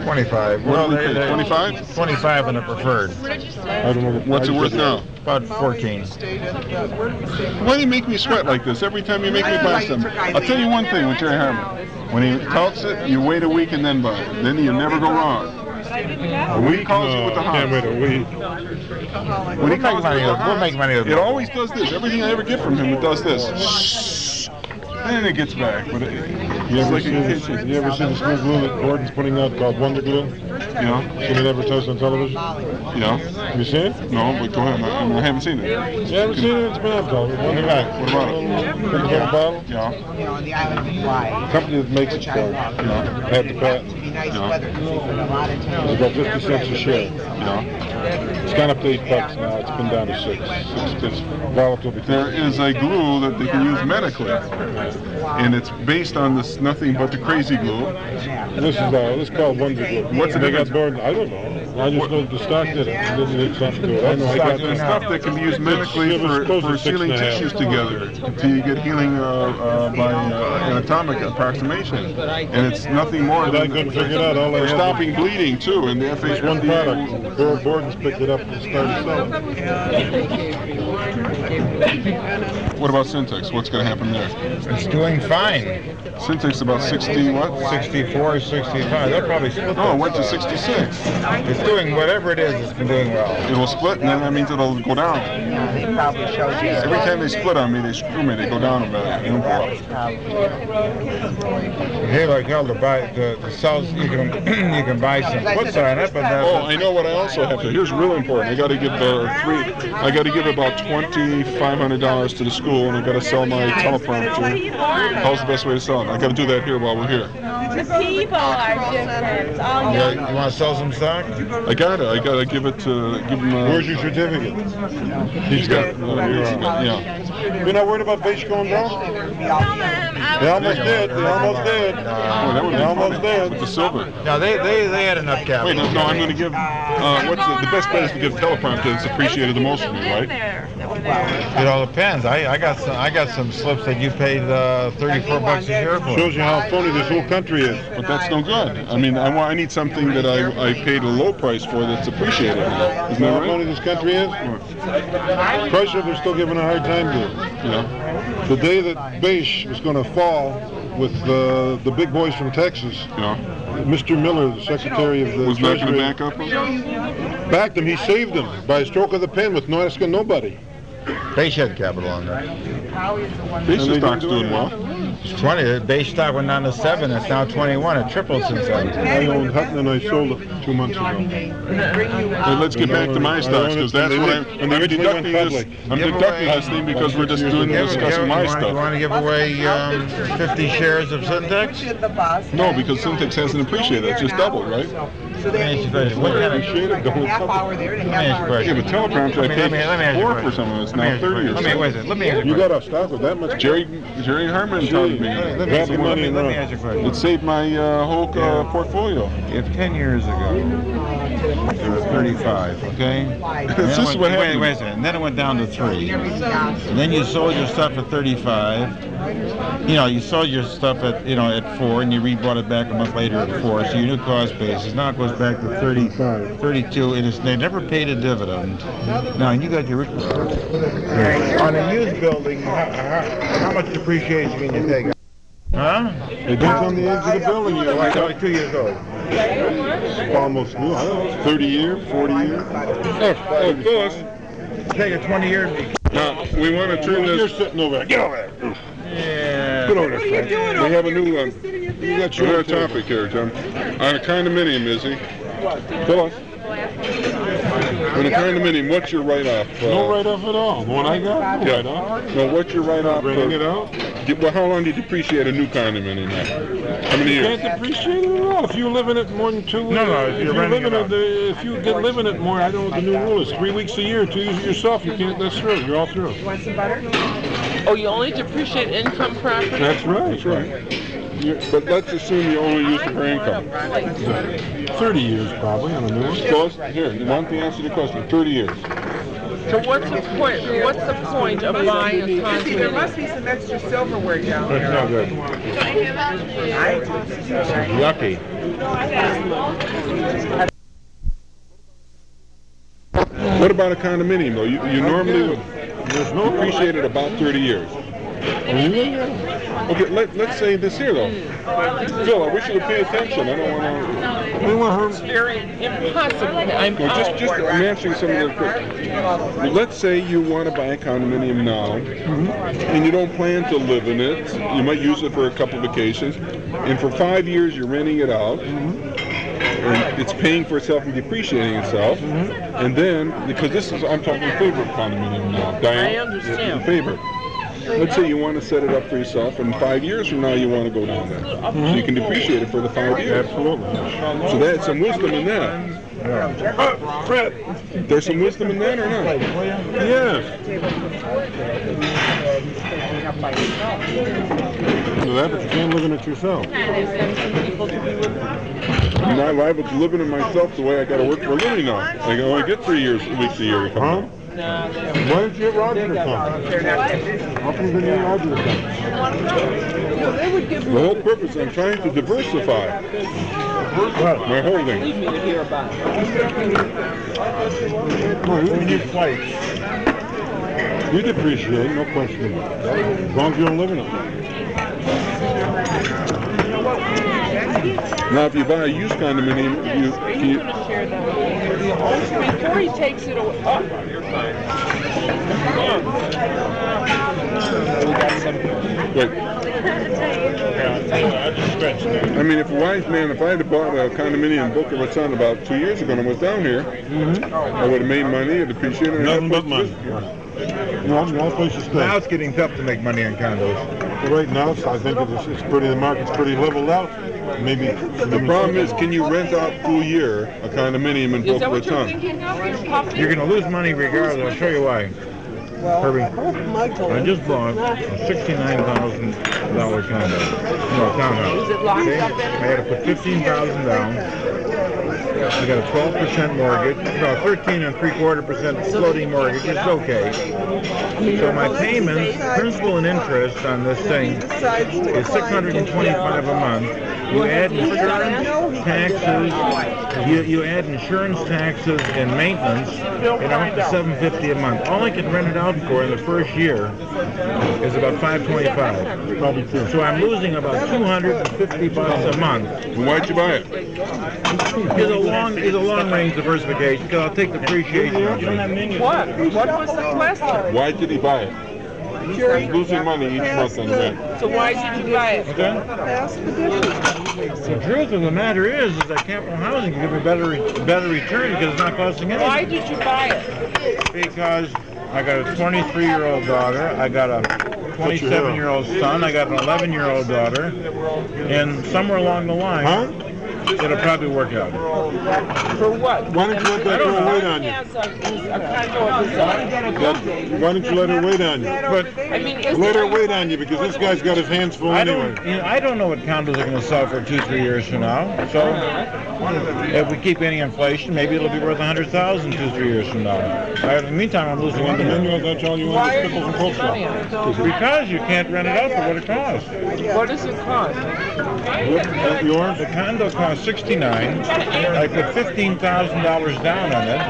25. What do we pay? 25? 25 on the preferred. I don't know. What's it worth now? About 14. Why do you make me sweat like this every time you make me buy something? I'll tell you one thing with Jerry Harmon. When he touts it, you wait a week and then buy it. Then you never go wrong. A week? Calls you with the can't wait a week. When he calls you with the We'll make money. it always does this. Everything I ever get from him, it does this. Then it gets back. But You it's ever like see a this? kitchen. You ever see the smooth glue that Gordon's putting out called Wonder Glue? Yeah, Seen it advertised on television? yeah. Have you seen it? No, but go ahead. I haven't seen it. You haven't seen it? It's been advertised. Wonder Glue. What about it? Little bottle. Yeah, Company that makes it called. Had the patent. It's about 50 cents a share. yeah. It's gone up to $8 now. It's been down to 6. It's volatile because There is a glue that they can use medically, and it's based on this nothing but the crazy glue. this is called Wonder Glue. What's the They got difference? bored. I don't know. I just know the stock did it. It did something to it. I know. I got The stuff that can be used medically It was close to for sealing 6.5. tissues together till you get healing by anatomic approximation, and it's nothing more But I than couldn't figure it out. All I for had stopping bleeding too. And the was one FDA. product. Borden's picked it up and started selling. What about Syntex? What's going to happen there? It's doing fine. Syntex about 60 what? 64, 65. They'll probably split. No, it went to 66. It's doing whatever it is. It's been doing well. It will split, and then that means it'll go down. Every time they split on me, they screw me. They go down a minute. They don't go up. Hey, like hell to buy the cells. You can you can buy some puts on it, but that's Oh, I know what I also have to. Here's real important. I got to give I got to give about $2,500 to the school, and I got to sell my teleprompter. How's the best way to sell it? I got to do that here while we're here. The people are different. All young. you want to sell some stock? I got to give it to give him. Where's your certificate? He's got. Yeah. You're not worried about Beige going broke? They almost did. They almost did. Oh, that would They be almost fun. did. With the silver. No, they had enough capital. Wait, no, I'm going to give. What's the best bet is to give teleprompter that's appreciated the most from me, right? It all depends. I got some slips that you paid $34 a share for. Shows you how phony this whole country is. But that's no good. I mean, I need something that I paid a low price for that's appreciated. Isn't You know that how phony right? this country is? Chrysler, they're still giving a hard time to it. Yeah. The day that Beige was going to fall with the big boys from Texas, Yeah. Mr. Miller, the Secretary of the Was not going to Treasury, back up on that? backed him. He saved him by a stroke of the pen with no asking nobody. They shed capital on that. Basic stock's doing well. It's 20. The base stock went down to 7. It's now 21. It tripled since then. I owned Hutton and I sold it 2 months ago. Hey, let's get back to my stocks because that's what I'm deducting this. I'm deducting this thing because we're just discussing my You stuff. want to give away 50 shares of Syntex? No, because Syntex hasn't appreciated. It's just doubled, right? Let me ask you a question. What kind of Appreciated the whole Half company. hour there and a Let me half ask you a hour question. Yeah, but teleprompter I Let me ask you paid a 4 question. for some of this, Let me now ask you a 30 or question. Let me something. ask you You a got off stock with that much? Jerry Harmon told me. question. Grab Let the me money and let me run. ask you a question. It saved my whole portfolio. If 10 years ago, it was 35, okay? This is what happened. Wait a second. And then it went down to 3. And then you sold your stuff at 35. You know, you sold your stuff at, at 4, and you rebought it back a month later at 4. So your new cost basis now it goes back to 35, 32, and they never paid a dividend. Now, and you got your on a used building. How much depreciation can you take? Huh? It depends on the age of the building. You Like like 2 years old. almost new. I don't know. 30 year, 40 year. Oh, Phyllis. Take a 20-year. Now, we want to turn You're this. sitting over there. Get over there. Yeah. Get over there, Fred. We have a new one. You got Another your topic here, John. On a condominium, Izzy. Phyllis. On a condominium, what's your write-off? No write-off at all. The one I got, no Yeah. write-off. No, what's your write-off? Renting it out? Well, how long do you depreciate a new condominium now? How many You years? can't depreciate it at all. If you live in it more than 2 weeks. No, if you're renting it out. If you get live in it more, I don't know what the new rule is. 3 weeks a year to use it yourself. You can't. That's through. You're all through. Oh, you only depreciate income property? That's right. That's right. But let's assume you only use it for income. 30 years probably on a new one. Phyllis, here, you want the answer to the question? 30 years. So what's the point? What's the point of buying a See, there condominium? must be some extra silverware down That's there. not good. Lucky. What about a condominium, though? You normally would depreciate it about 30 years. Okay, let's say this here, though. Phil, I wish you would pay attention. I don't want It's very impossible. I'm to... I'm answering some of the questions. Let's say you want to buy a condominium now, and you don't plan to live in it. You might use it for a couple vacations, and for 5 years you're renting it out. And it's paying for itself and depreciating itself, and then because I'm talking in favor of condominium now. Diane, I understand. you're in favor. Let's say you want to set it up for yourself, and 5 years from now you want to go down there, so you can depreciate it for the 5 years. Absolutely. So there's some wisdom in that. Fred, there's some wisdom in that or not? Yes. So that, but you can't live in it yourself. I'm not liable to living in myself the way I got to work for a living now. I only get 3 weeks a year to come Huh? home. Why didn't you get Roger to come? How come you didn't get Roger to come? The whole purpose, I'm trying to diversify my holding. Well, you need flights. You depreciate, no question about it. As long as you don't live in it. Now, if you buy a used condominium, you Before he takes it away. Oh. wait. I mean, if a wise man, if I had bought a condominium in Boca Raton about 2 years ago and I was down here, I would have made money, I'd appreciate it. Nothing but money. No place to stay. Now it's getting tough to make money on condos. Right now, so I think it's pretty. The market's pretty leveled out. Maybe. The problem is, can you rent out full year a condominium in Is that Boca what you're Raton? thinking of? You're puffing? You're going to lose money regardless. I'll show you why. Herbie, I just bought a $69,000 condo. No, townhouse. Is it locked Okay? up I in? had to put $15,000 down. I got a 12% mortgage, no, 13.75% floating mortgage. It's okay. So my payments, principal and interest on this thing is $625 a month. You add insurance taxes, you add insurance taxes and maintenance, and I'm up to $750 a month. All I can rent it out for in the first year is about $525. Probably true. So I'm losing about $250 a month. And why'd you buy it? It's a long range diversification because I'll take the depreciation. What? What was the question? Why did he buy it? He's losing money each month on rent. So why did you buy it? Pass the difference. The truth of the matter is that capital housing can give me better return because it's not costing anything. Why did you buy it? Because I got a 23-year-old daughter, I got a 27-year-old son, I got an 11-year-old daughter, and somewhere along the line, it'll probably work out. For what? Why don't you let that girl wait on He you? has a condo of his own. Why don't you let her wait on you? But I mean, is Let her there- wait on you because this guy's got his hands full anyway. I don't know what condos are going to sell for 2-3 years from now. So if we keep any inflation, maybe it'll be worth 100,000 2-3 years from now. In the meantime, I'm losing money. That's all you want Why is are pickles and you spending money on coleslaw. it? Because you can't rent it out for what it costs. What does it cost? That yours? The condo cost $69. I put $15,000 down on it.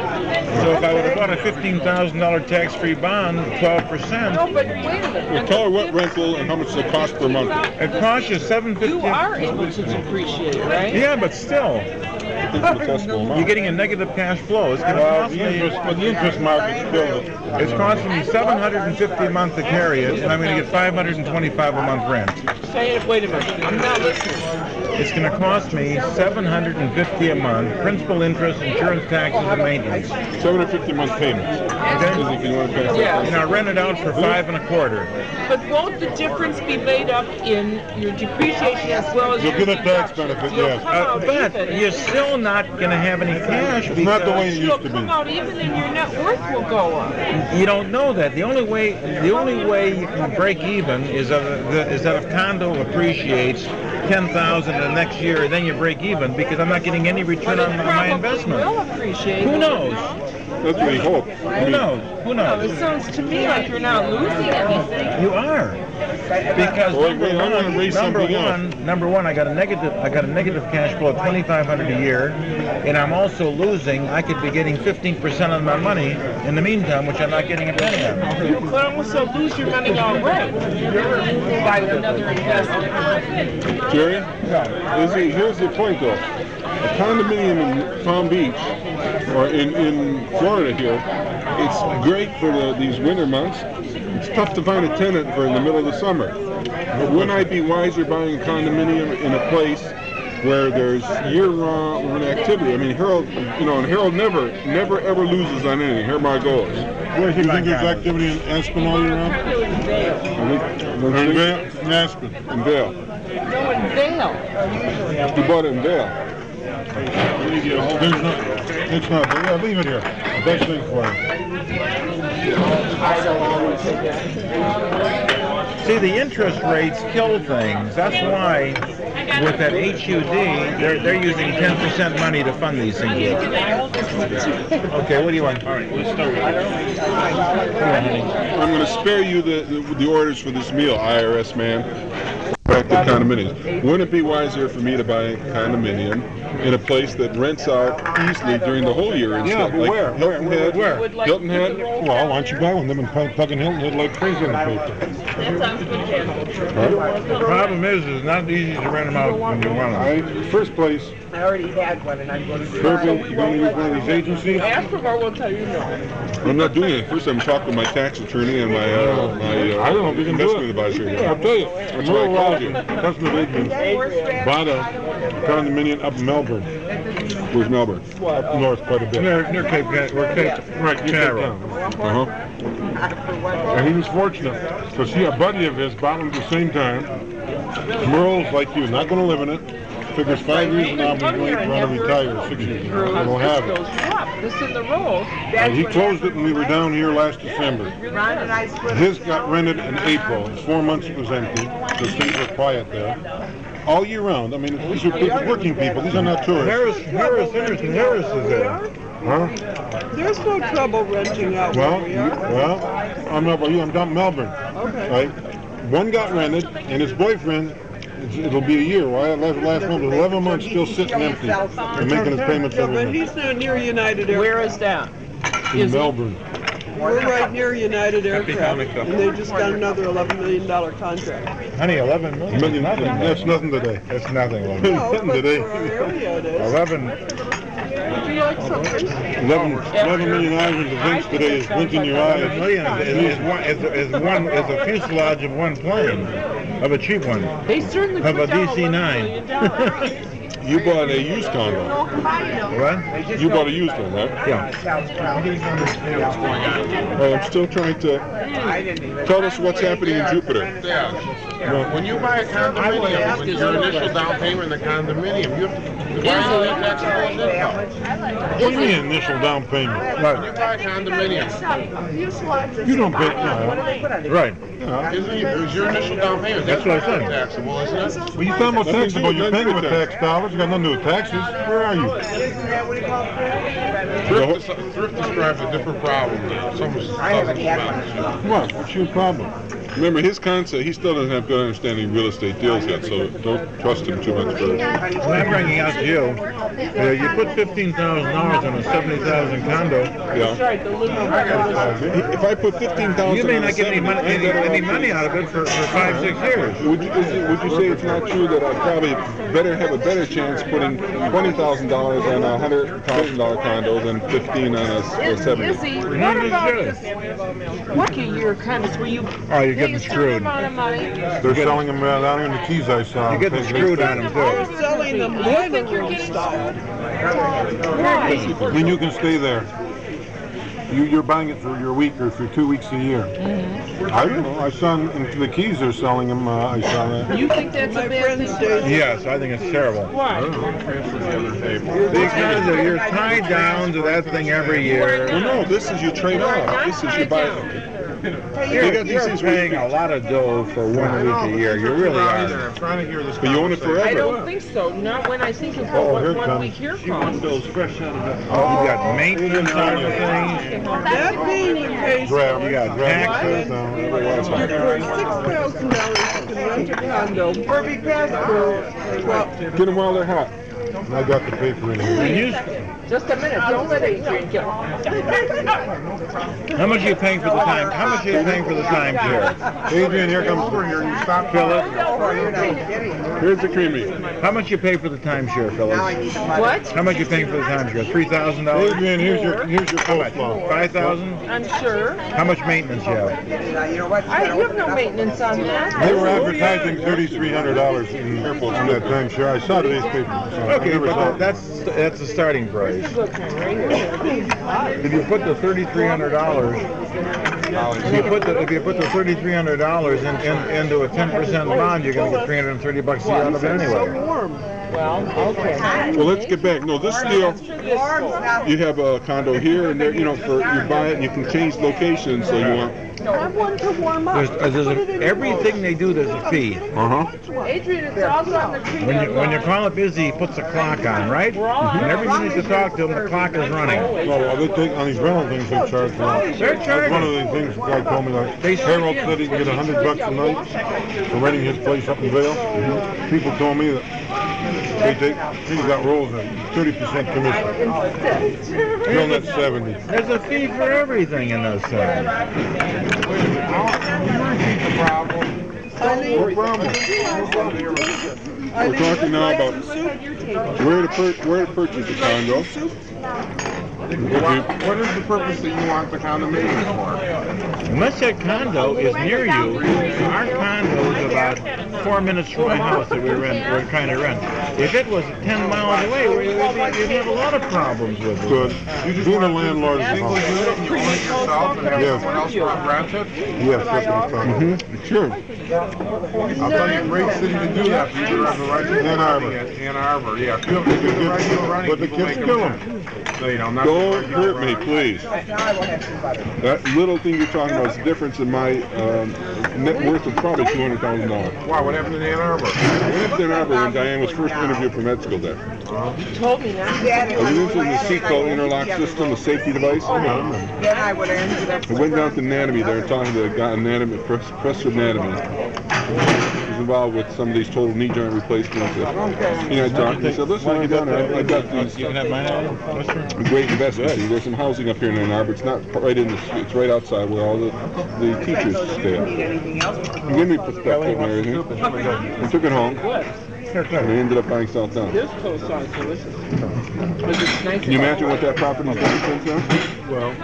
So if I would have bought a $15,000 tax-free bond, 12%, No, but wait a minute. Well, tell her what rental and how much it costs per month. it costs you $750. You are able to depreciate, right? Yeah, but still, Infinitesimal amount. you're getting a negative cash flow. It's going to cost me. The interest market's killed it. It's costing me $750 a month to carry it, and I'm going to get $525 a month rent. Say it. Wait a minute. I'm not listening. It's going to cost me $750 a month, principal, interest, insurance, taxes, and maintenance. 750 month payments. Okay? If you want to pay Yeah. And I rent it out for $5 25. But won't the difference be made up in your depreciation as well as You'll your get a tax deductions? benefit, You'll yes. come out But even. you're still not going to have any cash It's not the way because it You'll used to come be. out even and your net worth will go up. you don't know that. The only way you can break even is that if condo appreciates 10,000 in the next year, then you break even because I'm not getting any return But on it my probably investment. will appreciate. Who knows? That's what we hope. Who knows? Who No, knows? it sounds to me like you're not losing anything. You are. Because Wait, I'm gonna raise something else. number one, I got a negative cash flow of $2,500 a year, and I'm also losing. I could be getting 15% of my money in the meantime, which I'm not getting a penny on. You could almost lose your money already by another investment. Jerry? Here's the point though. A condominium in Palm Beach or in Florida here, it's great for these winter months. It's tough to find a tenant for in the middle of the summer. Wouldn't I be wiser buying a condominium in a place where there's year-round activity? I mean, Harold never ever loses on anything. Here are my goals. Where do you think there's activity in Aspen all year round? In Vail? In Aspen. In Vail. No, in Vail. You bought it in Vail. There's not. It's not. Yeah, leave it here. Best thing for you. See, the interest rates kill things. That's why with that HUD, they're using 10% money to fund these things. Okay, what do you want? All right, let's start with I'm going to spare you the orders for this meal, IRS man. Back to condominiums. Wouldn't it be wiser for me to buy a condominium in a place that rents out easily during the whole year instead? Yeah, but like where? Hilton Head. Where? Hilton Head. Well, why don't you buy one? They've been plugging Hilton Head like crazy in the paper. The problem is not easy to rent them out when you want them. First place, I already had one and I'm going to Fairfield, you going to use one of these agencies? Asperger will tell you no. I'm not doing it. First, I'm talking with my tax attorney and my I don't know if you can do investment it. advisor. Here. I'll tell you. That's why I called you. Customer agent bought a condominium up in Melbourne. Where's Melbourne? Up north quite a bit. Near Cape Canaveral. Uh-huh. And he was fortunate because a buddy of his bought one at the same time. Merle's like you, not going to live in it. Figures 5 years from now we're going to retire, 6 years from now. We'll have This it. goes up. This in the roll. And he closed it when we were down here last December. Ron and I split. His got rented in April. 4 months it was empty because things were quiet there. All year round. I mean, these are working people. These are not tourists. Harris is there. Huh? There's no trouble renting out Well, where we are. well, I'm not about you. I'm down in Melbourne. Okay. Right? One got rented, and his boyfriend, it'll be a year. Well, last month was 11 months still sitting empty and making his payments Yeah, every but month. he's not near United Aircraft. Where is that? In Melbourne. We're right near United Aircraft, and they just got another $11 million contract. Honey, 11 million. Nothing. That's nothing today. That's nothing. No, Nothing but today. for our area it is. 11. like something. 11 million eyes into Vince today is blinking your eyes. $11 million is a fuselage of one plane, of a cheap one, They certainly of a put down $11 DC-9. million. You bought a used condo. What? You bought a used one, right? Yeah. Well, I'm still trying to tell us what's happening in Jupiter. Yeah. When you buy a condominium, with your initial down payment in the condominium, you have to buy that taxable income. What do you mean initial down payment? When you buy a condominium, You don't pay, Right. is your initial down payment, That's what I said. taxable, isn't it? well, you talking about taxable, you're paying with tax dollars, you got nothing to do with taxes. Where are you? Thrift describes a different problem that some doesn't about. What? What's your problem? Remember, his concept, he still doesn't have good understanding of real estate deals yet, so don't trust him too much first. What I'm bringing out to you, you put $15,000 in a $70,000 condo. Yeah. If I put 15,000, You may not get any money out of it for 5-6 years. Would you say it's not true that I probably better have a better chance putting $20,000 on a $100,000 condo than 15 on a 70? Izzy, what about this rookie-year condos where you Oh, you're pay getting a certain screwed. amount of money? They're selling them down here in the Keys I saw. You're getting screwed on them, They're too. selling them boiler room style. Why? I mean, you can stay there. You're buying it for your week or for 2 weeks a year. I don't know. I saw in the Keys they're selling them. I saw that. You think that's a My bad friend thing? stays. Yes, I think it's terrible. Why? Because you're tied down to that thing every year. Well, no, this is you trade off. This is you buy. You're paying a lot of dough for 1 week a year. You really are. I'm trying to hear this. But you own it I forever. don't think so. Not when I think of Oh, what here it 1 comes. week here costs. You've got maintenance on the thing. That means you pay Draft. You got taxes. for $6,000 you can rent a condo for Get them while they're hot. I got the paper in here. Just a minute. Don't let Adrian get. How much are you paying for the time? How much are you paying for the timeshare? Adrian, here comes you stop, Phyllis. Here's the creamy. How much you pay for the timeshare, Phyllis? What? How much you paying for the timeshare? $3,000? Adrian, here's your How much? coleslaw. 5,000? I'm sure. How much maintenance you have? You have no maintenance on that. They were advertising $3,300 in that timeshare. I saw today's paper. So I Okay, never saw but it. that's the starting price. If you put the $3,300, if you put the $3,300 into a 10% bond, you're going to get $330 a year out of it anyway. Well, okay. Well, let's get back. No, this deal, you have a condo here and there, you know, for you buy it and you can change locations so you want. Have one to warm up. Everything they do, there's a fee. Adrian, it's also on the tree. When you call up Izzy, he puts a clock on, right? And every minute you talk to him, the clock is running. Well, they take on these rental things they charge for. They're That's one of charging. the things the guy told me. Like, Harold said he can get $100 a night for renting his place up in Vale. People told me that he's got rolls at 30% commission. Bill that's 70. There's a fee for everything in those things. No problem. We're talking now about where to purchase a condo. What is the purpose that you want the condominium for? Unless that condo is near you, our condo is about 4 minutes from my house that we're trying to rent. If it was 10 miles away, we'd have a lot of problems with it. Good. Being a landlord is Single unit, you own it yourself and Yes. everyone else rents it? Yes, that's what I'm talking Sure. I'll tell you, a great city to do that. You have the right to Ann Arbor. Ann Arbor, yeah. If you have the right to running, But the people kids make kill them 'em. rent. So, you know, not Don't hurt me, please. That little thing you're talking about is the difference in my net worth of probably $200,000. Wow, what happened in Ann Arbor? I went up to Ann Arbor when Diane was first interviewed for med school there. You told me that. I was into the seatbelt interlock system, the safety device. I went down to anatomy there and talking to the guy, professor of anatomy. He was involved with some of these total knee joint replacements. You know, I talked and he said, listen, when I get down there, I got these great investments. There's some housing up here in Ann Arbor. It's not right in the street. It's right outside where all the teachers stay. He gave me perspective and everything. I took it home. They're And they good. ended up buying South Down. This toast sauce is delicious. Can you imagine what that property's worth since then? Well,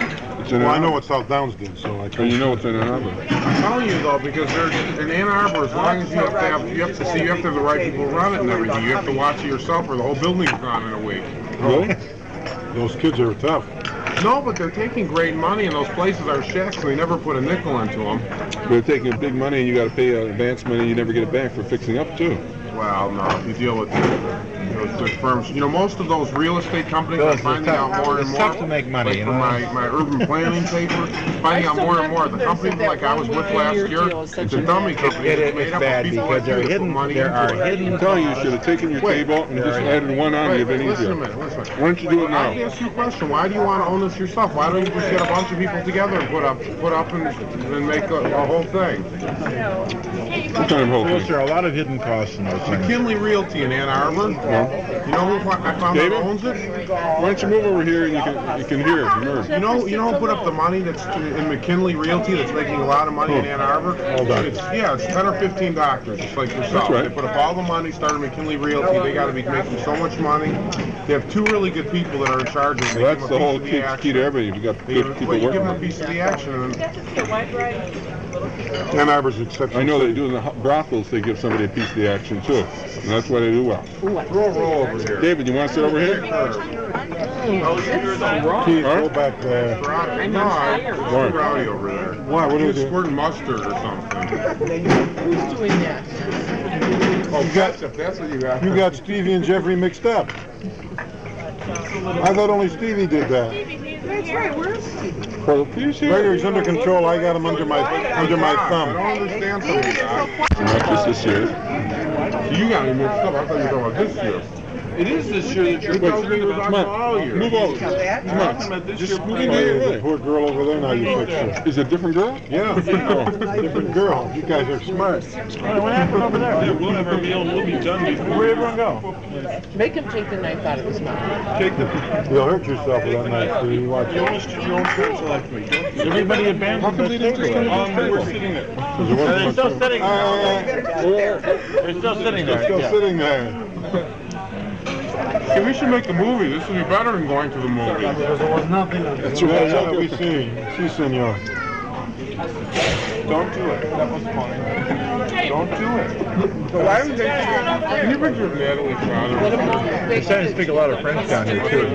It's in Well, I Ann know Arbor. what South Downs did, so I And can. you know it's in Ann Arbor. I'm telling you though, because there's in Ann Arbor, as long as you have to have the right people run it and everything. You have to watch it yourself, or the whole building's gone in a week. Really? Those kids are tough. No, but they're taking great money, and those places are shacks, so they never put a nickel into them. They're taking big money and you gotta pay advance money, you never get it back for fixing up too. Well, no, if you deal with those good firms. You know, most of those real estate companies are It's finding out more and it's more. tough to make money, Like you for know. my urban planning paper, finding out more and more. The companies like I was with last year, it's a dummy company. It's made It's up bad of people because like there you are that put hidden, money there are into it. hidden. I'm telling you, you should have taken your Wait. table and just added one on, Wait, you've been listen a easier. minute, listen. Why don't you do it I'll now? ask you a question. Why do you want to own this yourself? Why don't you just get a bunch of people together and put up and make a whole thing? What kind of whole Yes, thing? there are a lot of hidden costs in those things. McKinley Realty in Ann Arbor. You know who I found out David? owns it? Why don't you move over here and you can hear it from her. You know who put up the money that's in McKinley Realty that's making a lot of money in Ann Arbor? Hold on. It's 10 or 15 doctors, just like yourself. That's right. They put up all the money, started McKinley Realty. They got to be making so much money. They have two really good people that are in charge of it. They Well, give that's them the a whole piece of key, the key to action. everything. If you got They good give people them working a on it. piece of the action. And Ann Arbor's exceptional. I know they city. do in the brothels, they give somebody a piece of the action too. And that's why they do well. roll over here. David, you want to sit over here? Keith, go back there. No, Rowdy over there. Why? What He are was you doing? squirting mustard or something. Who's doing that? Oh, ketchup, that's what you got. You got Stevie and Jeffrey mixed up. I thought only Stevie did that. That's right, where's Steve? Well, he's here. Gregory's under control. I got him under my I thumb. don't understand some of you guys. Not just this year. So you got me mixed up. I thought you were talking about this year. It is this year that you're Wait, talking about come on. all year. Move over. Come on. This Just year. move into your The way. poor girl over there now you fixed her. Is it a different girl? Yeah. Different girl. You guys are smart. What happened over there? Yeah, we'll have our meal and we'll be done before. Where'd everyone go? Make him take the knife out of his mouth. Take the, You'll hurt yourself with that knife, Stevie. Watch you it. almost did your own pencil like me. Everybody How abandoned come the they didn't table. just We're sitting there. Because it wasn't They're much still fun. sitting there. They're still sitting there. Still yeah. sitting there. Hey, we should make a movie. This would be better than going to the movie. That's right. What do we see? Si, senor. Don't do it. That was funny. Don't do it. So why would they Can you picture Natalie's father? They're starting to speak a lot of French down here too.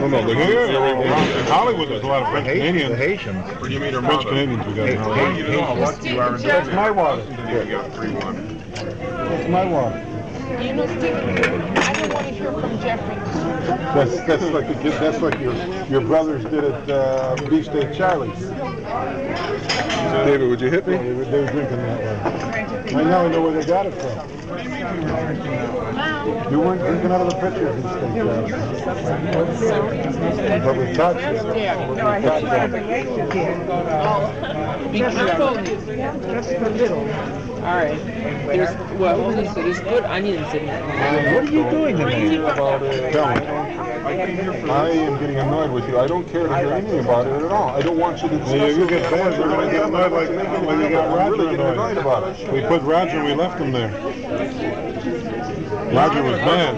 Oh no, In Hollywood, there's a lot of French The Canadians. Haitians. Or do you meet her French mother? Canadians we got in I want Hollywood. you to know how lucky you are. In That's my water. You got 3-1. That's my water. You know, Stephen, I don't want to hear from Jeffrey. That's like your brothers did at Beefsteak Charlie's. David, would you hit me? They were drinking that way. I now know where they got it from. You weren't drinking out of the pitcher at Beefsteak Charlie's. But with touch. Be careful. Just a little. All right. There's, well, there's good onions in there. What are you doing tonight? Tell me. I am getting annoyed with you. I don't care to hear anything about it at all. I don't want you to discuss You it. get bad, we're gonna get annoyed like when you got I'm Roger really getting annoyed annoyed. about it. We put Roger, we left him there. Roger was mad.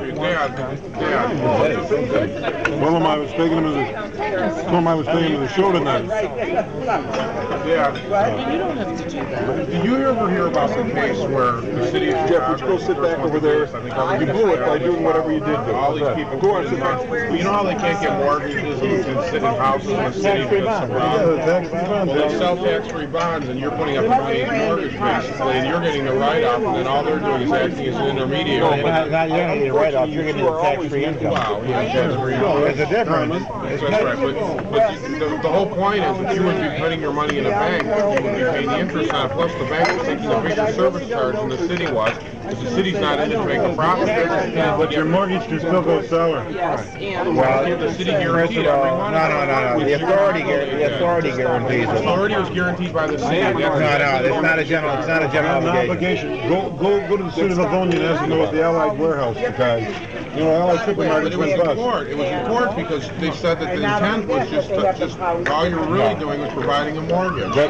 Told him I was taking him to the show tonight. Yeah. You don't have to do that. Did you ever hear about the case where the city of Jeff, would you go sit back over there? You blew it by doing whatever you did. all these people Go on, sit back. You know how they can't get mortgages and sit in houses in the city because of Tax-free well, they sell tax-free bonds and you're putting up a big mortgage basically and you're getting the write-off and then all they're doing is acting as an intermediary. Not you're getting a write-off, you're getting a tax-free income. Wow, yeah, tax-free. There's a difference. That's right, but the whole point is that you would be putting your money in a bank, you would be paying the interest on it, plus the bank was taking a bigger service charge than the city was, because the city's not in it to make a profit. But your mortgage can still go sour. Yes, and Well, The city first guaranteed of every all, month. no. The authority guarantees The it. authority was guaranteed by the city. No, it's not a general An obligation. obligation. Go to the city of Livonia and ask them to know what the Allied Warehouse guys. You know, LA But Supermarkets it was went in bust. court. It was in court because they said that the intent was just all you were really doing was providing a mortgage. But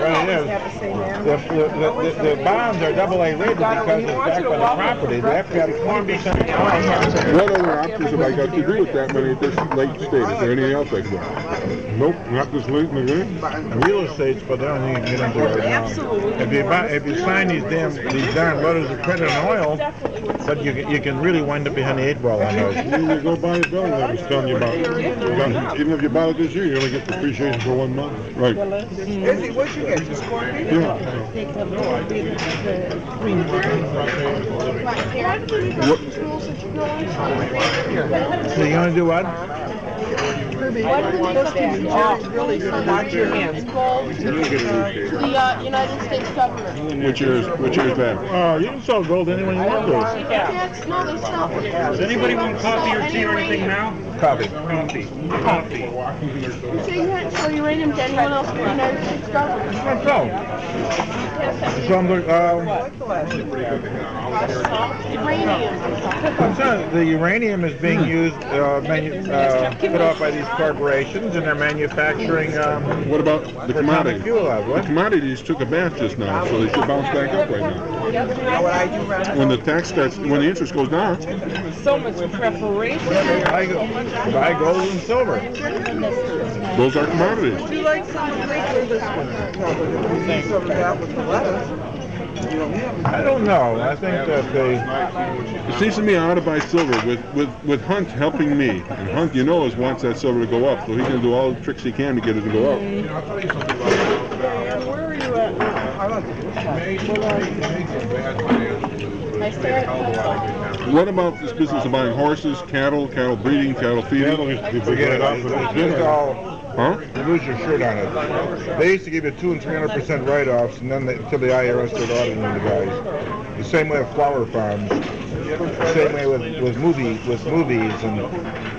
the bonds are AA rated because it's backed by the property. They have to have 20%. What other options have I got to do with that money at this late stage? Is there anything else I can do? Nope, not this late in the game. Real estate's, but they don't need to get into it right now. If you sign these darn letters of credit and oil, but you can really wind up behind the 8 ball on those. You go buy a building that I was telling you about. Even if you bought it this year, you only get depreciation for 1 month. Right. Izzy, what'd you get? Just corn beef? Yeah. So you gonna do what? Watch your hands. To the United States government. Which year is that? Oh, you can sell gold to anyone you want to. No, they sell. Does anybody want coffee or tea or anything now? Coffee. Coffee. So you can't sell uranium to anyone else in the United States government. So I'm looking, Uranium. the uranium is being used, put out by these corporations, and they're manufacturing. What about the commodity? Fuel out of The what? commodities took a bath just now, so they should bounce back up right now. When the tax starts, when the interest goes down, So much preparation. Buy gold and silver. those are commodities. Would you like some liquor this one? Some of that with the lettuce. I don't know. I think that It seems to me I ought to buy silver with Hunt helping me. And Hunt, you know, wants that silver to go up, so he's going to do all the tricks he can to get it to go up. Where are you at now? I stay at What about this business of buying horses, cattle breeding, cattle feeding? forget it. It's all. Huh? You lose your shirt on it. They used to give you 200% and 300% write-offs, and then until the IRS started auditing the guys. The same way with flower farms. The same way with movies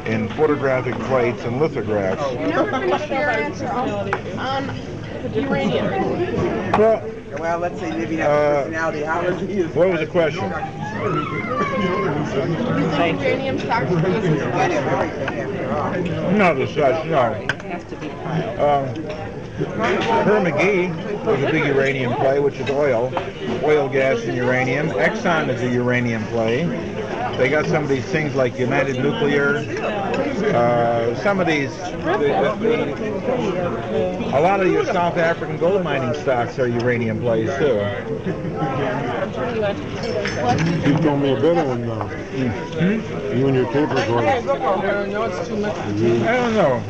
and photographic plates and lithographs. You never finished your answer on uranium. Well, let's say maybe have a personality. How would you use What was the question? Do you think uranium stocks prices No, the such, no. Herr McGee was a big uranium play, which is oil, gas, and uranium. Exxon is a uranium play. They got some of these things like United Nuclear. Some of these, a lot of your South African gold mining stocks are uranium plays too. You told me a better one now. You and your tapers were. No, it's too much. I don't know.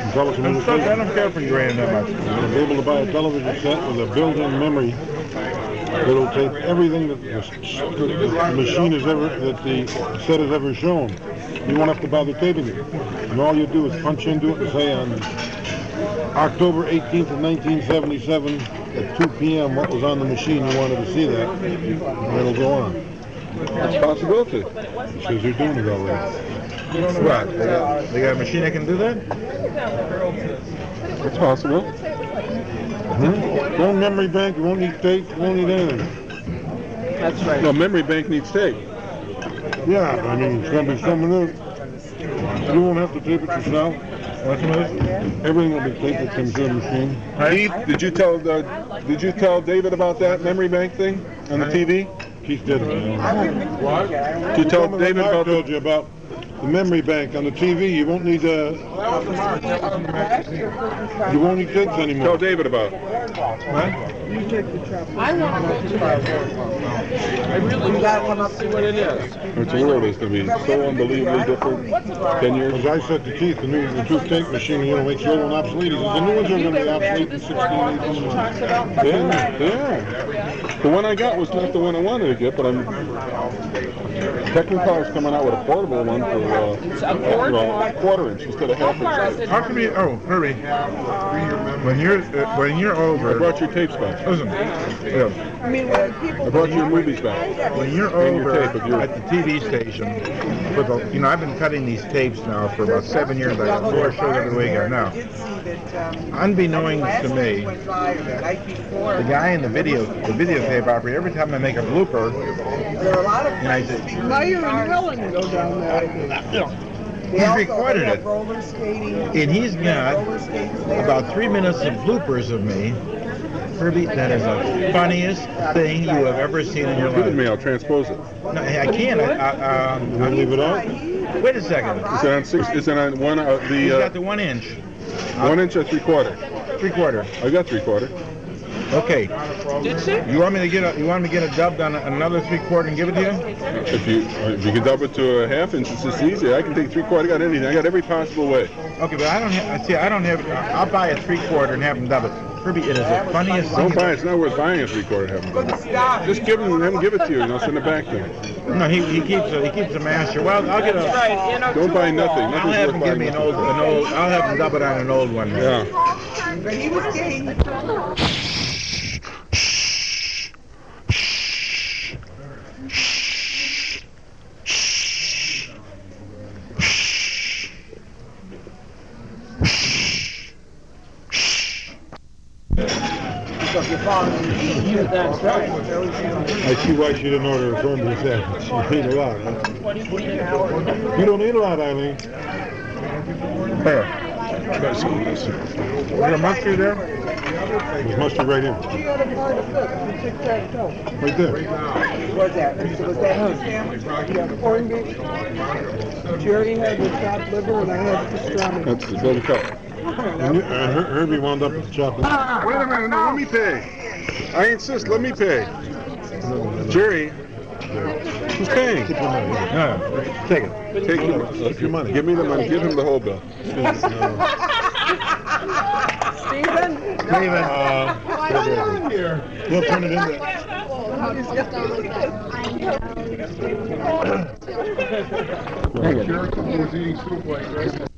I Telecommunications. don't care for uranium that much. You're going to be able to buy a television set with a built-in memory that'll take everything that the machine has ever, that the set has ever shown. You won't have to bother taping it. And all you do is punch into it and say on October 18th of 1977 at 2 p.m. what was on the machine you wanted to see that, and it'll go on. That's a possibility. It says you're doing it already. What? They got a machine that can do that? It's possible. No memory bank, you won't need tape, you won't need anything. That's right. No, memory bank needs tape. Yeah, I mean, it's going to be something new. You won't have to tape it yourself. Everything will be taped at the computer machine. Keith, did you tell David about that memory bank thing on the TV? Keith did it. What? Did you tell David I about told you about the memory bank on the TV. You won't need you won't need tapes Tell anymore. David about it. I want to go to I really want to see what it is. It's weird. It's going to be so unbelievably different. 10 years. As I said to Keith, the new tape machine, you know, makes the old one obsolete. He says, the new ones are going to be obsolete in 16, 18 months. Yeah. The one I got was not the one I wanted to get, but I'm. Technicolor's coming out with a portable one for a quarter inch instead of half inch. How come you? Oh, Herbie. When you're I over. brought your tapes back. Listen. Yeah. I mean, when people. I brought your movies back. When you're And your over tape of your- at the TV station, for the, you know, I've been cutting these tapes now for about 7 years. I got 4 shows every weekend now. Unbeknownst to me, the guy in the videotape operator, every time I make a blooper, and I said, Meyer and Helen go down there. he's recorded it, and he's got about 3 minutes of bloopers of me. Herbie, that is the funniest thing you have ever seen in your Give it to life. me, I'll transpose it. No, I can't. You want to leave it out? Wait a second. Is it on six? Is it on one? He's got The the 1 inch. 1 inch or 3/4? 3/4. I got 3/4. Okay. Did she? You want me to get a dubbed on another 3/4 and give it to you? If you can double it to a half inch, it's just easy. I can take 3/4. I got anything. I got every possible way. Okay, but I don't have. See, I don't have. I'll buy a 3/4 and have him dub it. Herbie, it is the funniest Don't thing. buy it. It's not worth buying a 3/4. Have them. Just give them. Let them give it to you. And I'll send it back to them. No, he keeps a master. Well, I'll get a. Right, in Don't buy nothing. I'll Nothing's have worth him give buying. me an old. I'll have him dub it on an old one. Yeah. But he was getting. That's right. I see why she didn't order a corned sandwich. She ate a lot, huh? You don't eat a lot, Eileen. There. Is there mustard there? There's mustard right here. She had a part of this, tic-tac-toe. Right there. Was that her sandwich? Yeah, corned beef. Jerry had the chopped liver and I had pastrami. That's the build cup. And Herbie wound up with the chocolate. Wait a minute. No, let me pay. I insist. Let me pay. Jerry, who's paying? No, take it. Take your money. Give me the money. Give him the whole bill. Steven? Steven. He'll turn it into. Hang on. Jericho was eating soup like this.